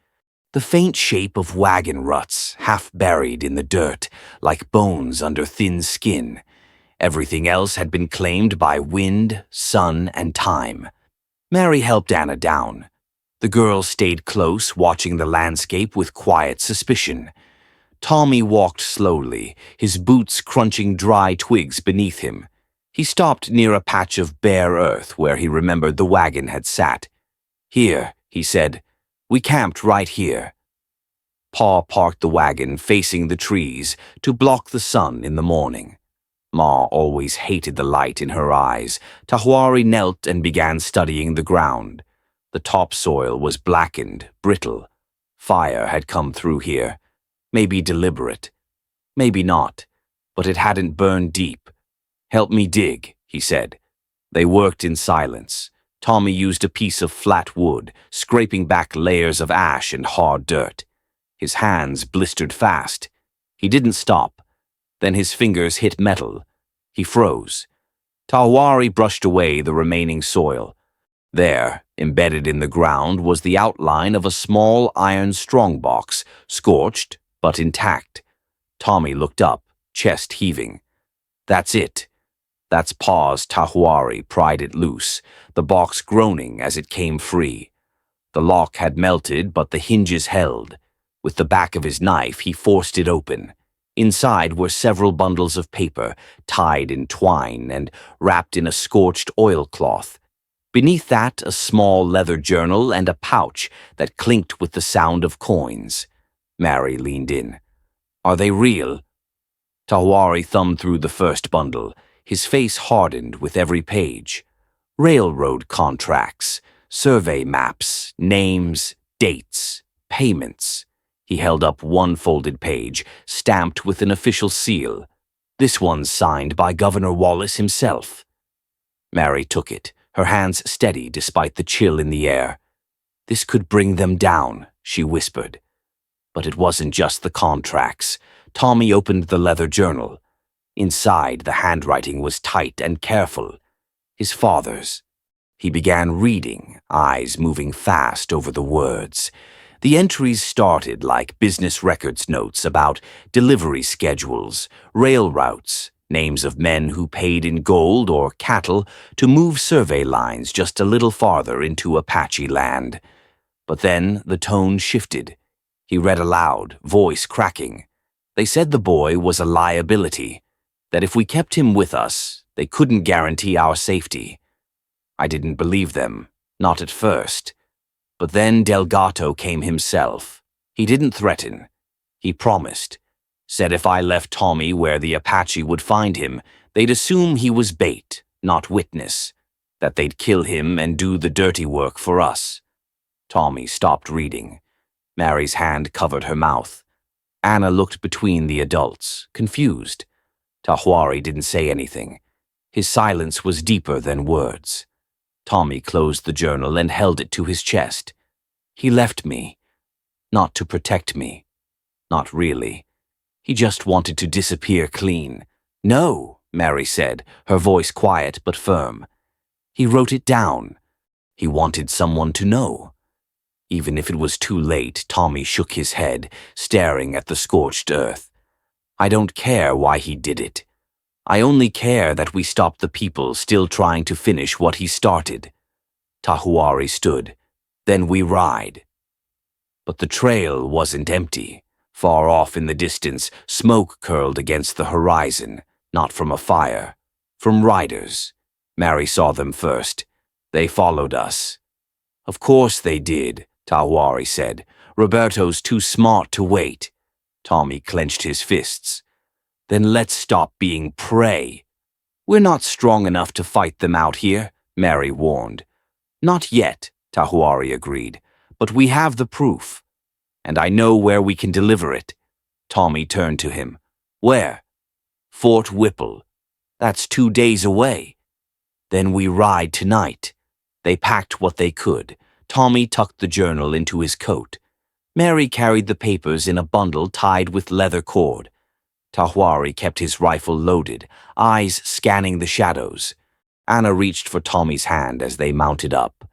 the faint shape of wagon ruts half buried in the dirt, like bones under thin skin. Everything else had been claimed by wind, sun, and time. Mary helped Anna down. The girl stayed close, watching the landscape with quiet suspicion. Tommy walked slowly, his boots crunching dry twigs beneath him. He stopped near a patch of bare earth where he remembered the wagon had sat. "Here," he said. "We camped right here." Pa parked the wagon facing the trees to block the sun in the morning. Ma always hated the light in her eyes. Tahuari knelt and began studying the ground. The topsoil was blackened, brittle. Fire had come through here. Maybe deliberate. Maybe not. But it hadn't burned deep. "Help me dig," he said. They worked in silence. Tommy used a piece of flat wood, scraping back layers of ash and hard dirt. His hands blistered fast. He didn't stop. Then his fingers hit metal. He froze. Tahuari brushed away the remaining soil. There, embedded in the ground, was the outline of a small iron strongbox, scorched but intact. Tommy looked up, chest heaving. "That's it." That's Pa's Tahuari pried it loose, the box groaning as it came free. The lock had melted, but the hinges held. With the back of his knife, he forced it open. Inside were several bundles of paper, tied in twine and wrapped in a scorched oilcloth. Beneath that, a small leather journal and a pouch that clinked with the sound of coins. Mary leaned in. "Are they real?" Tahuari thumbed through the first bundle. His face hardened with every page. Railroad contracts, survey maps, names, dates, payments. He held up one folded page, stamped with an official seal. "This one's signed by Governor Wallace himself." Mary took it, her hands steady despite the chill in the air. "This could bring them down," she whispered. But it wasn't just the contracts. Tommy opened the leather journal. Inside, the handwriting was tight and careful. His father's. He began reading, eyes moving fast over the words. The entries started like business records notes about delivery schedules, rail routes, names of men who paid in gold or cattle to move survey lines just a little farther into Apache land. But then the tone shifted. He read aloud, voice cracking. They said the boy was a liability, that if we kept him with us, they couldn't guarantee our safety. I didn't believe them, not at first. But then Delgato came himself. He didn't threaten. He promised. Said if I left Tommy where the Apache would find him, they'd assume he was bait, not witness. That they'd kill him and do the dirty work for us. Tommy stopped reading. Mary's hand covered her mouth. Anna looked between the adults, confused. Tahuari didn't say anything. His silence was deeper than words. Tommy closed the journal and held it to his chest. "He left me. Not to protect me. Not really. He just wanted to disappear clean." "No," Mary said, her voice quiet but firm. "He wrote it down. He wanted someone to know." Even if it was too late, Tommy shook his head, staring at the scorched earth. "I don't care why he did it. I only care that we stop the people still trying to finish what he started." Tahuari stood. "Then we ride." But the trail wasn't empty. Far off in the distance, smoke curled against the horizon, not from a fire, from riders. Mary saw them first. They followed us. "Of course they did," Tahuari said. "Roberto's too smart to wait." Tommy clenched his fists. "Then let's stop being prey." "We're not strong enough to fight them out here," Mary warned. "Not yet," Tahuari agreed, "but we have the proof. And I know where we can deliver it." Tommy turned to him. "Where?" "Fort Whipple. That's 2 days away." "Then we ride tonight." They packed what they could. Tommy tucked the journal into his coat. Mary carried the papers in a bundle tied with leather cord. Tahuari kept his rifle loaded, eyes scanning the shadows. Anna reached for Tommy's hand as they mounted up.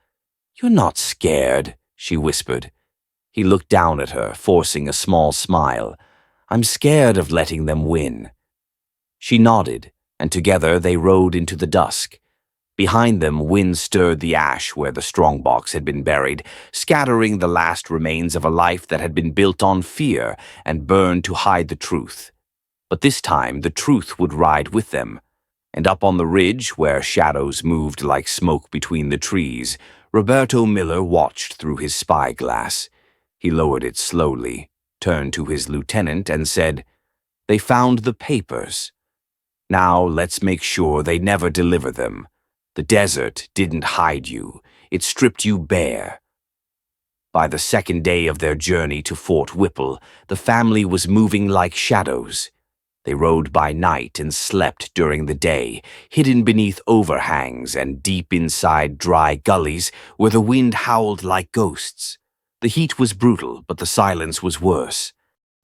"You're not scared," she whispered. He looked down at her, forcing a small smile. "I'm scared of letting them win." She nodded, and together they rode into the dusk. Behind them, wind stirred the ash where the strongbox had been buried, scattering the last remains of a life that had been built on fear and burned to hide the truth. But this time, the truth would ride with them. And up on the ridge, where shadows moved like smoke between the trees, Roberto Miller watched through his spyglass. He lowered it slowly, turned to his lieutenant, and said, "They found the papers. Now let's make sure they never deliver them. The desert didn't hide you. It stripped you bare." By the second day of their journey to Fort Whipple, the family was moving like shadows. They rode by night and slept during the day, hidden beneath overhangs and deep inside dry gullies where the wind howled like ghosts. The heat was brutal, but the silence was worse.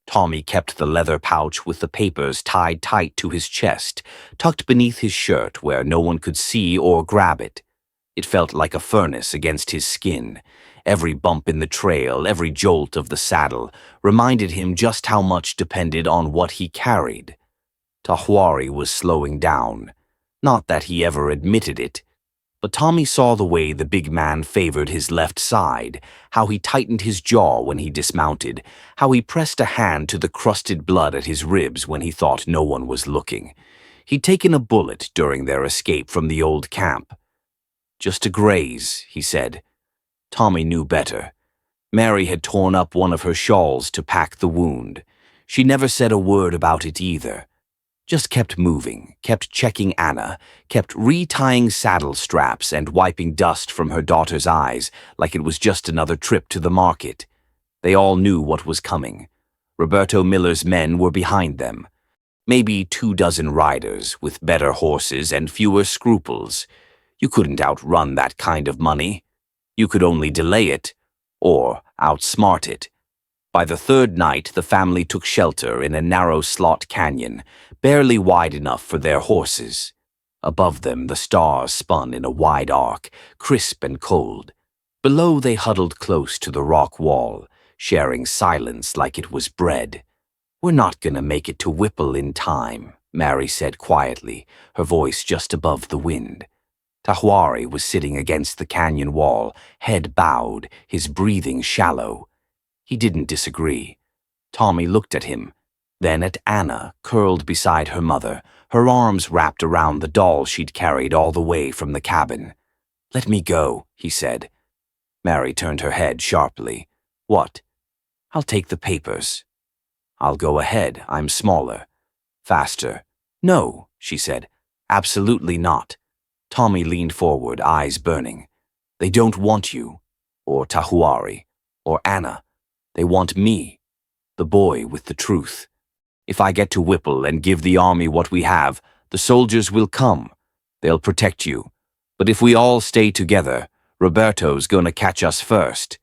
Tommy kept the leather pouch with the papers tied tight to his chest, tucked beneath his shirt where no one could see or grab it. It felt like a furnace against his skin. Every bump in the trail, every jolt of the saddle, reminded him just how much depended on what he carried. Tahuari was slowing down. Not that he ever admitted it. But Tommy saw the way the big man favored his left side, how he tightened his jaw when he dismounted, how he pressed a hand to the crusted blood at his ribs when he thought no one was looking. He'd taken a bullet during their escape from the old camp. "Just a graze," he said. Tommy knew better. Mary had torn up one of her shawls to pack the wound. She never said a word about it either. Just kept moving, kept checking Anna, kept retying saddle straps and wiping dust from her daughter's eyes like it was just another trip to the market. They all knew what was coming. Roberto Miller's men were behind them. Maybe 24 riders with better horses and fewer scruples. You couldn't outrun that kind of money. You could only delay it, or outsmart it. By the third night, the family took shelter in a narrow slot canyon, barely wide enough for their horses. Above them, the stars spun in a wide arc, crisp and cold. Below, they huddled close to the rock wall, sharing silence like it was bread. "We're not gonna make it to Whipple in time," Mary said quietly, her voice just above the wind. Tahuari was sitting against the canyon wall, head bowed, his breathing shallow. He didn't disagree. Tommy looked at him, then at Anna, curled beside her mother, her arms wrapped around the doll she'd carried all the way from the cabin. "Let me go," he said. Mary turned her head sharply. "What?" "I'll take the papers." "I'll go ahead. I'm smaller." "Faster." "No," she said. "Absolutely not." Tommy leaned forward, eyes burning. "They don't want you, or Tahuari, or Anna. They want me, the boy with the truth. If I get to Whipple and give the army what we have, the soldiers will come. They'll protect you. But if we all stay together, Roberto's gonna catch us first."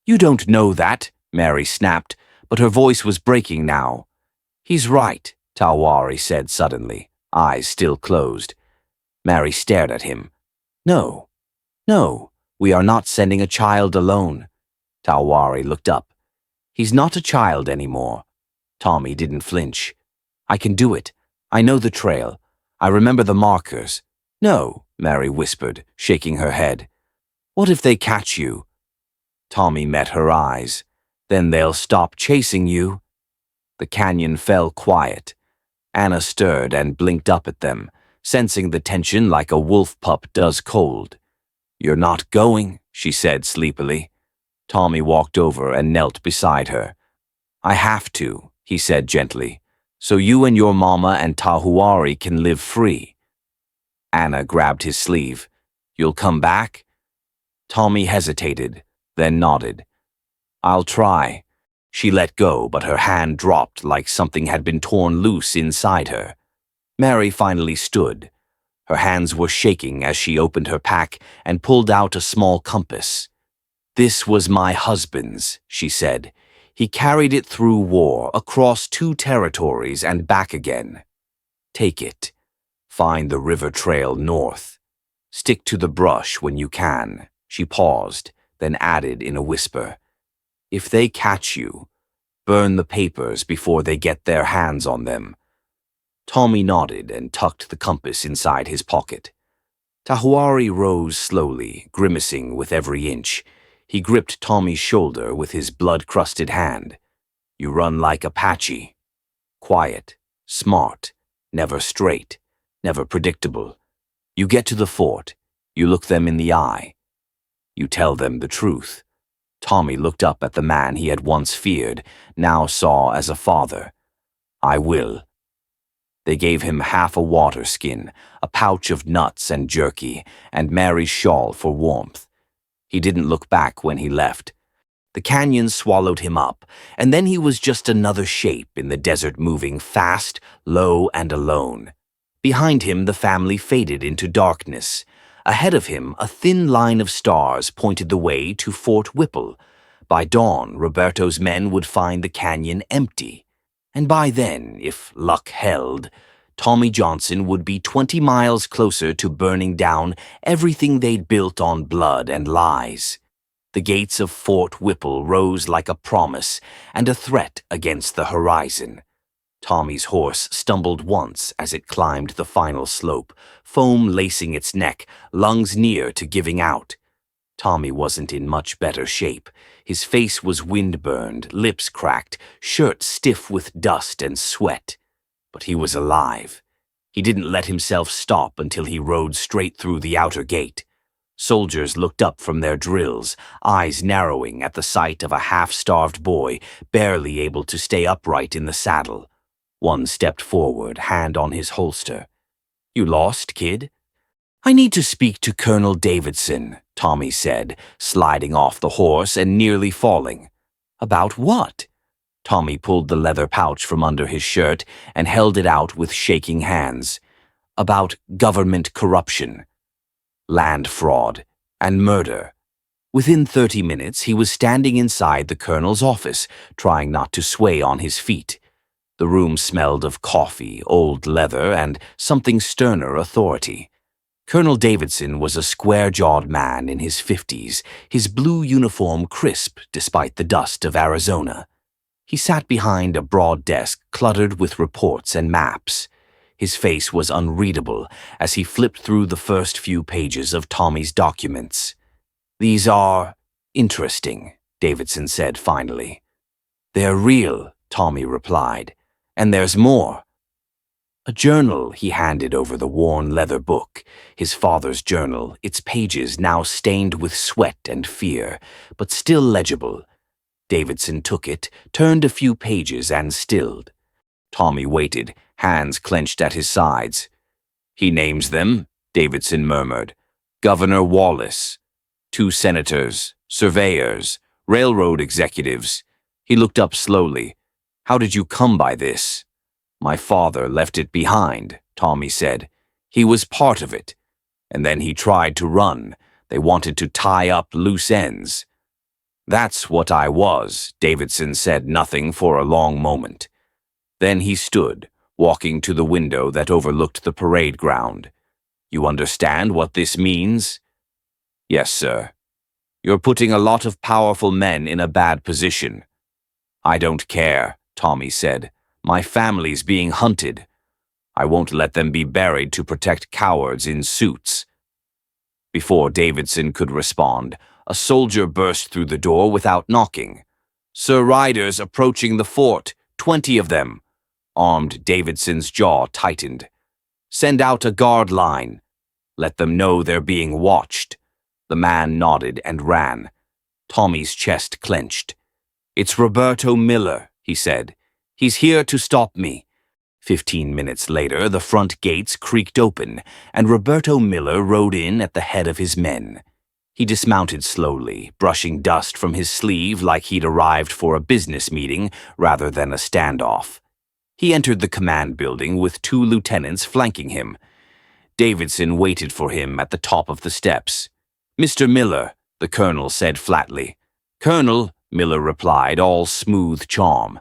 "You don't know that," Mary snapped, but her voice was breaking now. "He's right," Tahuari said suddenly, eyes still closed. Mary stared at him. "No, no, we are not sending a child alone." Tahuari looked up. "He's not a child anymore." Tommy didn't flinch. "I can do it. I know the trail. I remember the markers." "No," Mary whispered, shaking her head. "What if they catch you?" Tommy met her eyes. "Then they'll stop chasing you." The canyon fell quiet. Anna stirred and blinked up at them, sensing the tension like a wolf pup does cold. "You're not going," she said sleepily. Tommy walked over and knelt beside her. "I have to," he said gently, "so you and your mama and Tahuari can live free." Anna grabbed his sleeve. "You'll come back?" Tommy hesitated, then nodded. "I'll try." She let go, but her hand dropped like something had been torn loose inside her. Mary finally stood. Her hands were shaking as she opened her pack and pulled out a small compass. "This was my husband's," she said. "He carried it through war, across 2 territories and back again. Take it. Find the river trail north. Stick to the brush when you can." She paused, then added in a whisper, "If they catch you, burn the papers before they get their hands on them." Tommy nodded and tucked the compass inside his pocket. Tahuari rose slowly, grimacing with every inch. He gripped Tommy's shoulder with his blood-crusted hand. "You run like Apache. Quiet, smart, never straight, never predictable. You get to the fort, you look them in the eye. You tell them the truth." Tommy looked up at the man he had once feared, now saw as a father. "I will." They gave him half a water skin, a pouch of nuts and jerky, and Mary's shawl for warmth. He didn't look back when he left. The canyon swallowed him up, and then he was just another shape in the desert, moving fast, low, and alone. Behind him, the family faded into darkness. Ahead of him, a thin line of stars pointed the way to Fort Whipple. By dawn, Roberto's men would find the canyon empty. And by then, if luck held, Tommy Johnson would be 20 miles closer to burning down everything they'd built on blood and lies. The gates of Fort Whipple rose like a promise and a threat against the horizon. Tommy's horse stumbled once as it climbed the final slope, foam lacing its neck, lungs near to giving out. Tommy wasn't in much better shape. His face was wind-burned, lips cracked, shirt stiff with dust and sweat. But he was alive. He didn't let himself stop until he rode straight through the outer gate. Soldiers looked up from their drills, eyes narrowing at the sight of a half-starved boy, barely able to stay upright in the saddle. One stepped forward, hand on his holster. "You lost, kid?" "I need to speak to Colonel Davidson," Tommy said, sliding off the horse and nearly falling. "About what?" Tommy pulled the leather pouch from under his shirt and held it out with shaking hands. "About government corruption, land fraud, and murder." Within 30 minutes, he was standing inside the colonel's office, trying not to sway on his feet. The room smelled of coffee, old leather, and something sterner authority. Colonel Davidson was a square-jawed man in his 50s, his blue uniform crisp despite the dust of Arizona. He sat behind a broad desk cluttered with reports and maps. His face was unreadable as he flipped through the first few pages of Tommy's documents. "These are interesting," Davidson said finally. "They're real," Tommy replied. "And there's more." A journal he handed over the worn leather book, his father's journal, its pages now stained with sweat and fear, but still legible. Davidson took it, turned a few pages, and stilled. Tommy waited, hands clenched at his sides. "He names them," Davidson murmured. "Governor Wallace, 2 senators, surveyors, railroad executives." He looked up slowly. "How did you come by this?" "My father left it behind," Tommy said. "He was part of it. And then he tried to run. They wanted to tie up loose ends." "That's what I was," Davidson said nothing for a long moment. Then he stood, walking to the window that overlooked the parade ground. "You understand what this means?" "Yes, sir." "You're putting a lot of powerful men in a bad position." "I don't care," Tommy said. "My family's being hunted. I won't let them be buried to protect cowards in suits." Before Davidson could respond, a soldier burst through the door without knocking. "Sir Riders approaching the fort, 20 of them." Armed Davidson's jaw tightened. "Send out a guard line. Let them know they're being watched." The man nodded and ran. Tommy's chest clenched. "It's Roberto Miller," he said. "He's here to stop me." 15 minutes later, the front gates creaked open, and Roberto Miller rode in at the head of his men. He dismounted slowly, brushing dust from his sleeve like he'd arrived for a business meeting rather than a standoff. He entered the command building with 2 lieutenants flanking him. Davidson waited for him at the top of the steps. "Mr. Miller," the colonel said flatly. "Colonel," Miller replied, all smooth charm.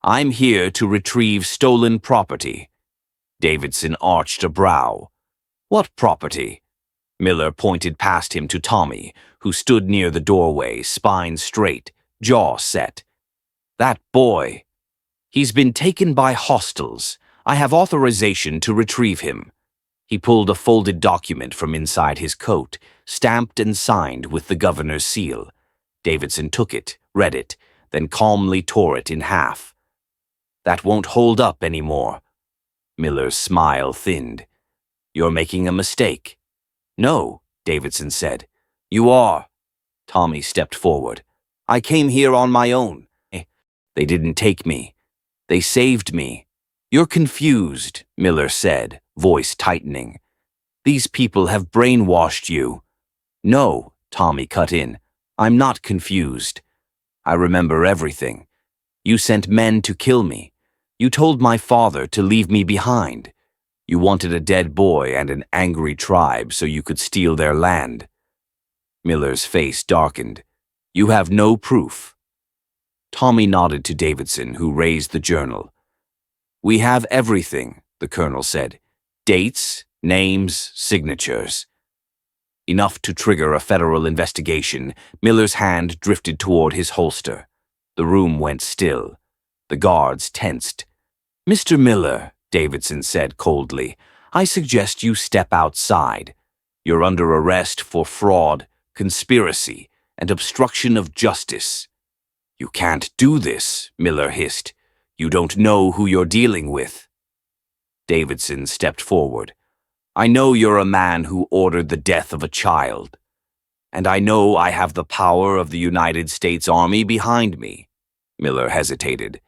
"I'm here to retrieve stolen property." Davidson arched a brow. "What property?" Miller pointed past him to Tommy, who stood near the doorway, spine straight, jaw set. "That boy. He's been taken by hostiles. I have authorization to retrieve him." He pulled a folded document from inside his coat, stamped and signed with the governor's seal. Davidson took it, read it, then calmly tore it in half. "That won't hold up anymore." Miller's smile thinned. "You're making a mistake." "No," Davidson said. "You are." Tommy stepped forward. "I came here on my own. They didn't take me. They saved me." "You're confused," Miller said, voice tightening. "These people have brainwashed you." "No," Tommy cut in. "I'm not confused. I remember everything. You sent men to kill me. You told my father to leave me behind. You wanted a dead boy and an angry tribe so you could steal their land." Miller's face darkened. "You have no proof." Tommy nodded to Davidson, who raised the journal. "We have everything," the colonel said. "Dates, names, signatures." Enough to trigger a federal investigation. Miller's hand drifted toward his holster. The room went still. The guards tensed. "Mr. Miller," Davidson said coldly, "I suggest you step outside. You're under arrest for fraud, conspiracy, and obstruction of justice." "You can't do this," Miller hissed. "You don't know who you're dealing with." Davidson stepped forward. "I know you're a man who ordered the death of a child. And I know I have the power of the United States Army behind me." Miller hesitated.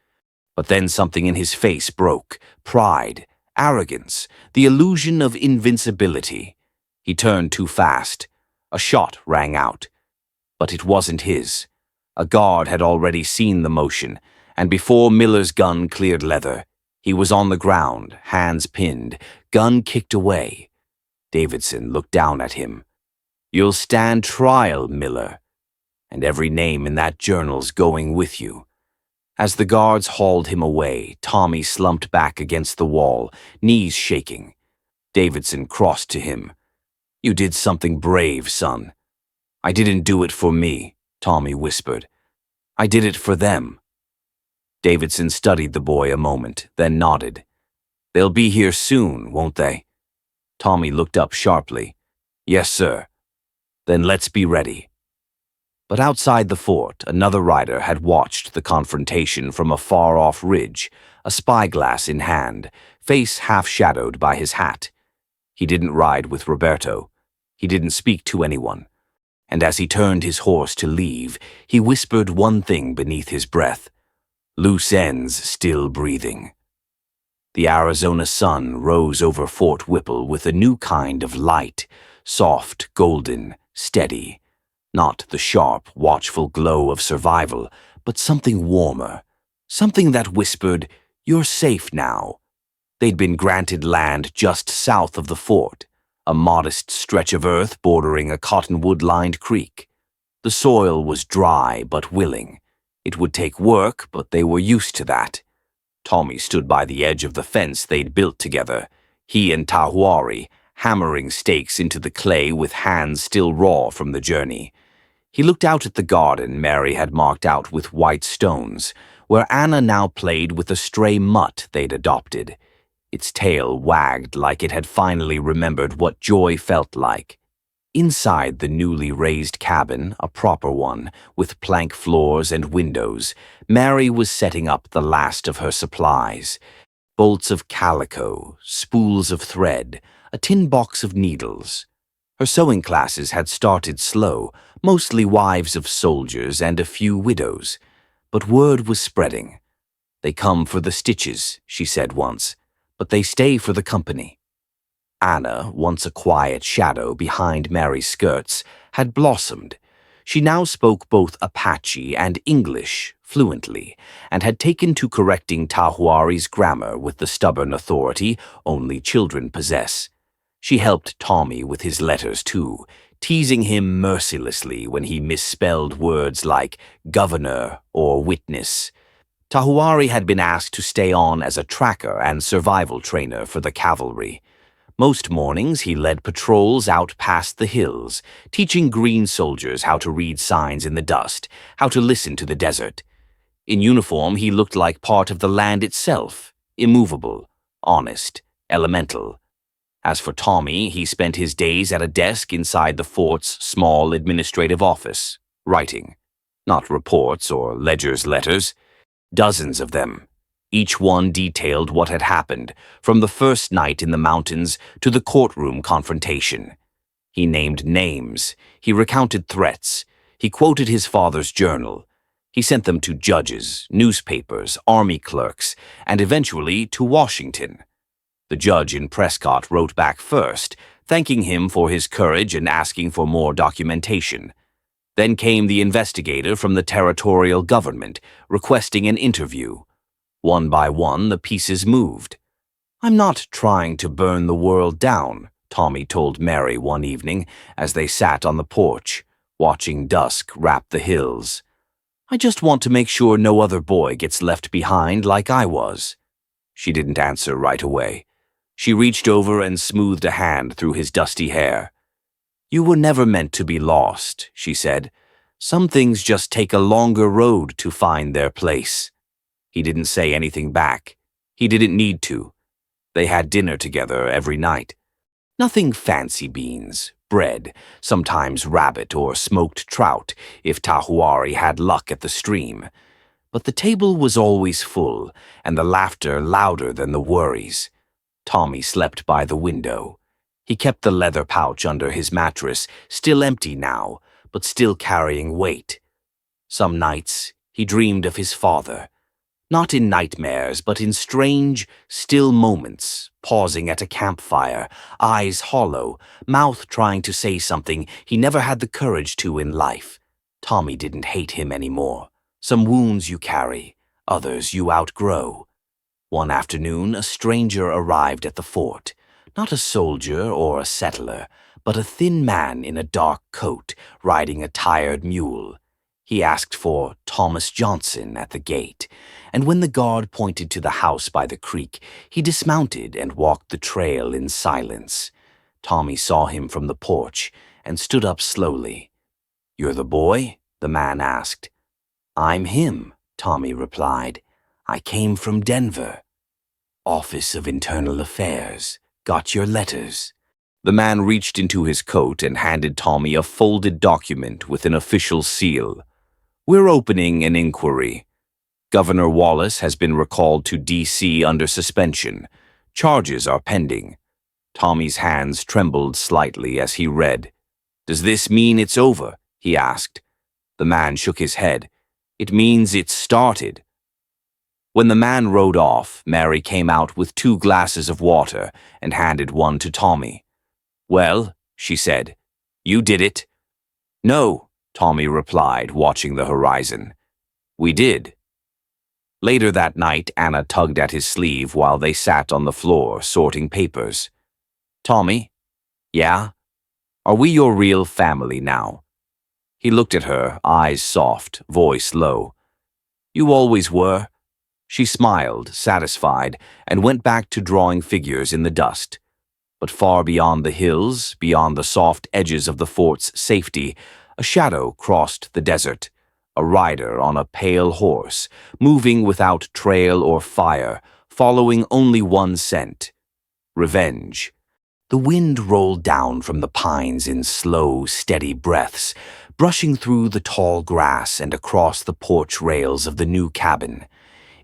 But then something in his face broke. Pride, arrogance, the illusion of invincibility. He turned too fast. A shot rang out. But it wasn't his. A guard had already seen the motion, and before Miller's gun cleared leather, he was on the ground, hands pinned, gun kicked away. Davidson looked down at him. "You'll stand trial, Miller. And every name in that journal's going with you." As the guards hauled him away, Tommy slumped back against the wall, knees shaking. Davidson crossed to him. "You did something brave, son." "I didn't do it for me," Tommy whispered. "I did it for them." Davidson studied the boy a moment, then nodded. "They'll be here soon, won't they?" Tommy looked up sharply. "Yes, sir." "Then let's be ready." But outside the fort, another rider had watched the confrontation from a far-off ridge, a spyglass in hand, face half-shadowed by his hat. He didn't ride with Roberto. He didn't speak to anyone. And as he turned his horse to leave, he whispered one thing beneath his breath. "Loose ends still breathing." The Arizona sun rose over Fort Whipple with a new kind of light, soft, golden, steady. Not the sharp, watchful glow of survival, but something warmer. Something that whispered, "You're safe now." They'd been granted land just south of the fort, a modest stretch of earth bordering a cottonwood-lined creek. The soil was dry but willing. It would take work, but they were used to that. Tommy stood by the edge of the fence they'd built together, he and Tahuari, hammering stakes into the clay with hands still raw from the journey. He looked out at the garden Mary had marked out with white stones, where Anna now played with a stray mutt they'd adopted. Its tail wagged like it had finally remembered what joy felt like. Inside the newly raised cabin, a proper one, with plank floors and windows, Mary was setting up the last of her supplies. Bolts of calico, spools of thread, a tin box of needles. Her sewing classes had started slow, mostly wives of soldiers and a few widows. But word was spreading. "They come for the stitches," she said once, "but they stay for the company." Anna, once a quiet shadow behind Mary's skirts, had blossomed. She now spoke both Apache and English fluently, and had taken to correcting Tahuari's grammar with the stubborn authority only children possess. She helped Tommy with his letters, too, teasing him mercilessly when he misspelled words like governor or witness. Tahuari had been asked to stay on as a tracker and survival trainer for the cavalry. Most mornings he led patrols out past the hills, teaching green soldiers how to read signs in the dust, how to listen to the desert. In uniform, he looked like part of the land itself, immovable, honest, elemental. As for Tommy, he spent his days at a desk inside the fort's small administrative office, writing. Not reports or ledger's letters. Dozens of them. Each one detailed what had happened, from the first night in the mountains to the courtroom confrontation. He named names. He recounted threats. He quoted his father's journal. He sent them to judges, newspapers, army clerks, and eventually to Washington. The judge in Prescott wrote back first, thanking him for his courage and asking for more documentation. Then came the investigator from the territorial government, requesting an interview. One by one, the pieces moved. "I'm not trying to burn the world down," Tommy told Mary one evening as they sat on the porch, watching dusk wrap the hills. "I just want to make sure no other boy gets left behind like I was." She didn't answer right away. She reached over and smoothed a hand through his dusty hair. "You were never meant to be lost," she said. "Some things just take a longer road to find their place." He didn't say anything back. He didn't need to. They had dinner together every night. Nothing fancy beans, bread, sometimes rabbit or smoked trout if Tahuari had luck at the stream. But the table was always full and the laughter louder than the worries. Tommy slept by the window. He kept the leather pouch under his mattress, still empty now, but still carrying weight. Some nights he dreamed of his father. Not in nightmares, but in strange, still moments, pausing at a campfire, eyes hollow, mouth trying to say something he never had the courage to in life. Tommy didn't hate him anymore. Some wounds you carry, others you outgrow. One afternoon, a stranger arrived at the fort. Not a soldier or a settler, but a thin man in a dark coat, riding a tired mule. He asked for Thomas Johnson at the gate, and when the guard pointed to the house by the creek, he dismounted and walked the trail in silence. Tommy saw him from the porch and stood up slowly. "You're the boy?" the man asked. "I'm him," Tommy replied. "I came from Denver. Office of Internal Affairs. Got your letters." The man reached into his coat and handed Tommy a folded document with an official seal. "We're opening an inquiry. Governor Wallace has been recalled to D.C. under suspension. Charges are pending." Tommy's hands trembled slightly as he read. "Does this mean it's over?" he asked. The man shook his head. "It means it's started." When the man rode off, Mary came out with 2 glasses of water and handed one to Tommy. "Well," she said, "you did it." "No," Tommy replied, watching the horizon. "We did." Later that night, Anna tugged at his sleeve while they sat on the floor sorting papers. "Tommy?" "Yeah? Are we your real family now?" He looked at her, eyes soft, voice low. "You always were." She smiled, satisfied, and went back to drawing figures in the dust. But far beyond the hills, beyond the soft edges of the fort's safety, a shadow crossed the desert, a rider on a pale horse, moving without trail or fire, following only one scent: revenge. The wind rolled down from the pines in slow, steady breaths, brushing through the tall grass and across the porch rails of the new cabin.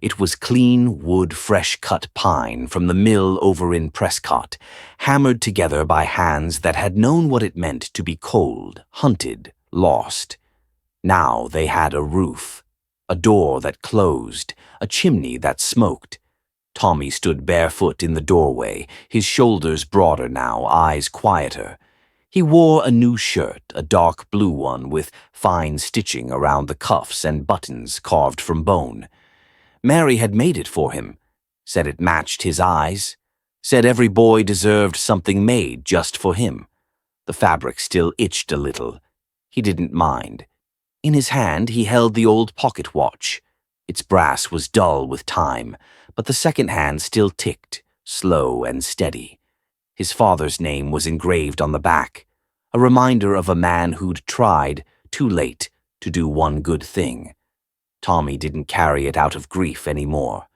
It was clean wood, fresh-cut pine from the mill over in Prescott, hammered together by hands that had known what it meant to be cold, hunted, lost. Now they had a roof, a door that closed, a chimney that smoked. Tommy stood barefoot in the doorway, his shoulders broader now, eyes quieter. He wore a new shirt, a dark blue one with fine stitching around the cuffs and buttons carved from bone. Mary had made it for him, said it matched his eyes. Said every boy deserved something made just for him. The fabric still itched a little. He didn't mind. In his hand he held the old pocket watch. Its brass was dull with time, but the second hand still ticked, slow and steady. His father's name was engraved on the back, a reminder of a man who'd tried, too late, to do one good thing. Tommy didn't carry it out of grief anymore.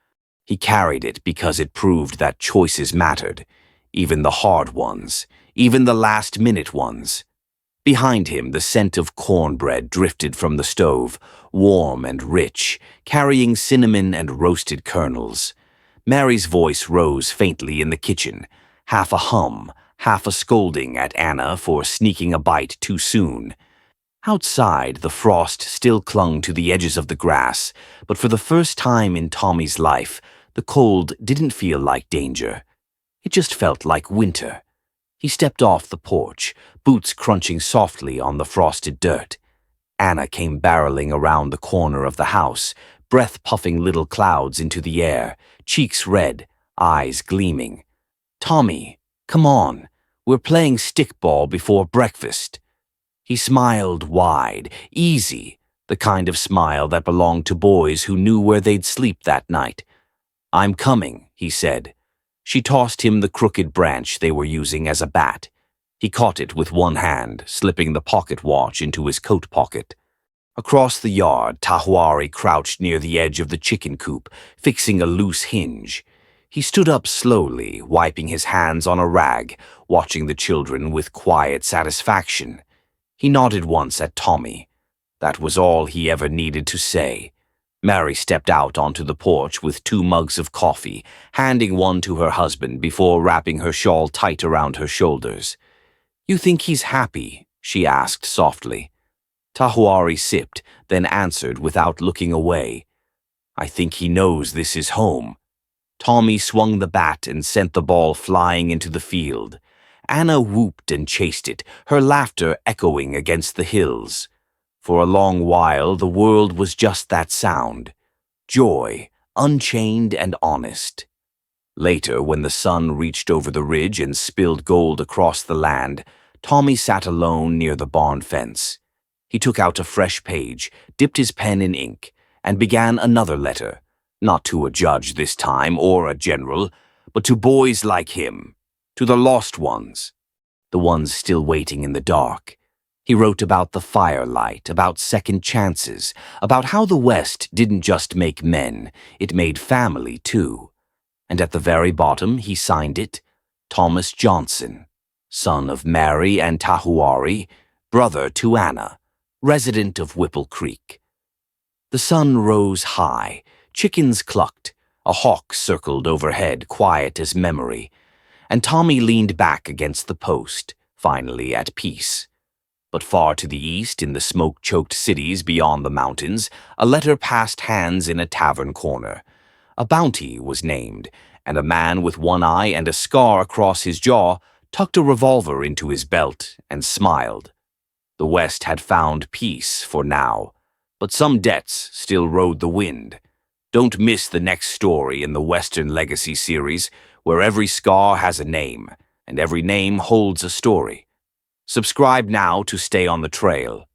He carried it because it proved that choices mattered, even the hard ones, even the last-minute ones. Behind him, the scent of cornbread drifted from the stove, warm and rich, carrying cinnamon and roasted kernels. Mary's voice rose faintly in the kitchen, half a hum, half a scolding at Anna for sneaking a bite too soon. Outside, the frost still clung to the edges of the grass, but for the first time in Tommy's life, the cold didn't feel like danger. It just felt like winter. He stepped off the porch, boots crunching softly on the frosted dirt. Anna came barreling around the corner of the house, breath puffing little clouds into the air, cheeks red, eyes gleaming. "Tommy, come on. We're playing stickball before breakfast." He smiled wide, easy, the kind of smile that belonged to boys who knew where they'd sleep that night. "I'm coming," he said. She tossed him the crooked branch they were using as a bat. He caught it with one hand, slipping the pocket watch into his coat pocket. Across the yard, Tahuari crouched near the edge of the chicken coop, fixing a loose hinge. He stood up slowly, wiping his hands on a rag, watching the children with quiet satisfaction. He nodded once at Tommy. That was all he ever needed to say. Mary stepped out onto the porch with 2 mugs of coffee, handing one to her husband before wrapping her shawl tight around her shoulders. "You think he's happy?" she asked softly. Tahuari sipped, then answered without looking away. "I think he knows this is home." Tommy swung the bat and sent the ball flying into the field. Anna whooped and chased it, her laughter echoing against the hills. For a long while, the world was just that sound. Joy, unchained and honest. Later, when the sun reached over the ridge and spilled gold across the land, Tommy sat alone near the barn fence. He took out a fresh page, dipped his pen in ink, and began another letter, not to a judge this time or a general, but to boys like him, to the lost ones, the ones still waiting in the dark. He wrote about the firelight, about second chances, about how the West didn't just make men, it made family too. And at the very bottom he signed it, Thomas Johnson, son of Mary and Tahuari, brother to Anna, resident of Whipple Creek. The sun rose high, chickens clucked, a hawk circled overhead, quiet as memory, and Tommy leaned back against the post, finally at peace. But far to the east, in the smoke-choked cities beyond the mountains, a letter passed hands in a tavern corner. A bounty was named, and a man with one eye and a scar across his jaw tucked a revolver into his belt and smiled. The West had found peace for now, but some debts still rode the wind. Don't miss the next story in the Western Legacy series, where every scar has a name, and every name holds a story. Subscribe now to stay on the trail.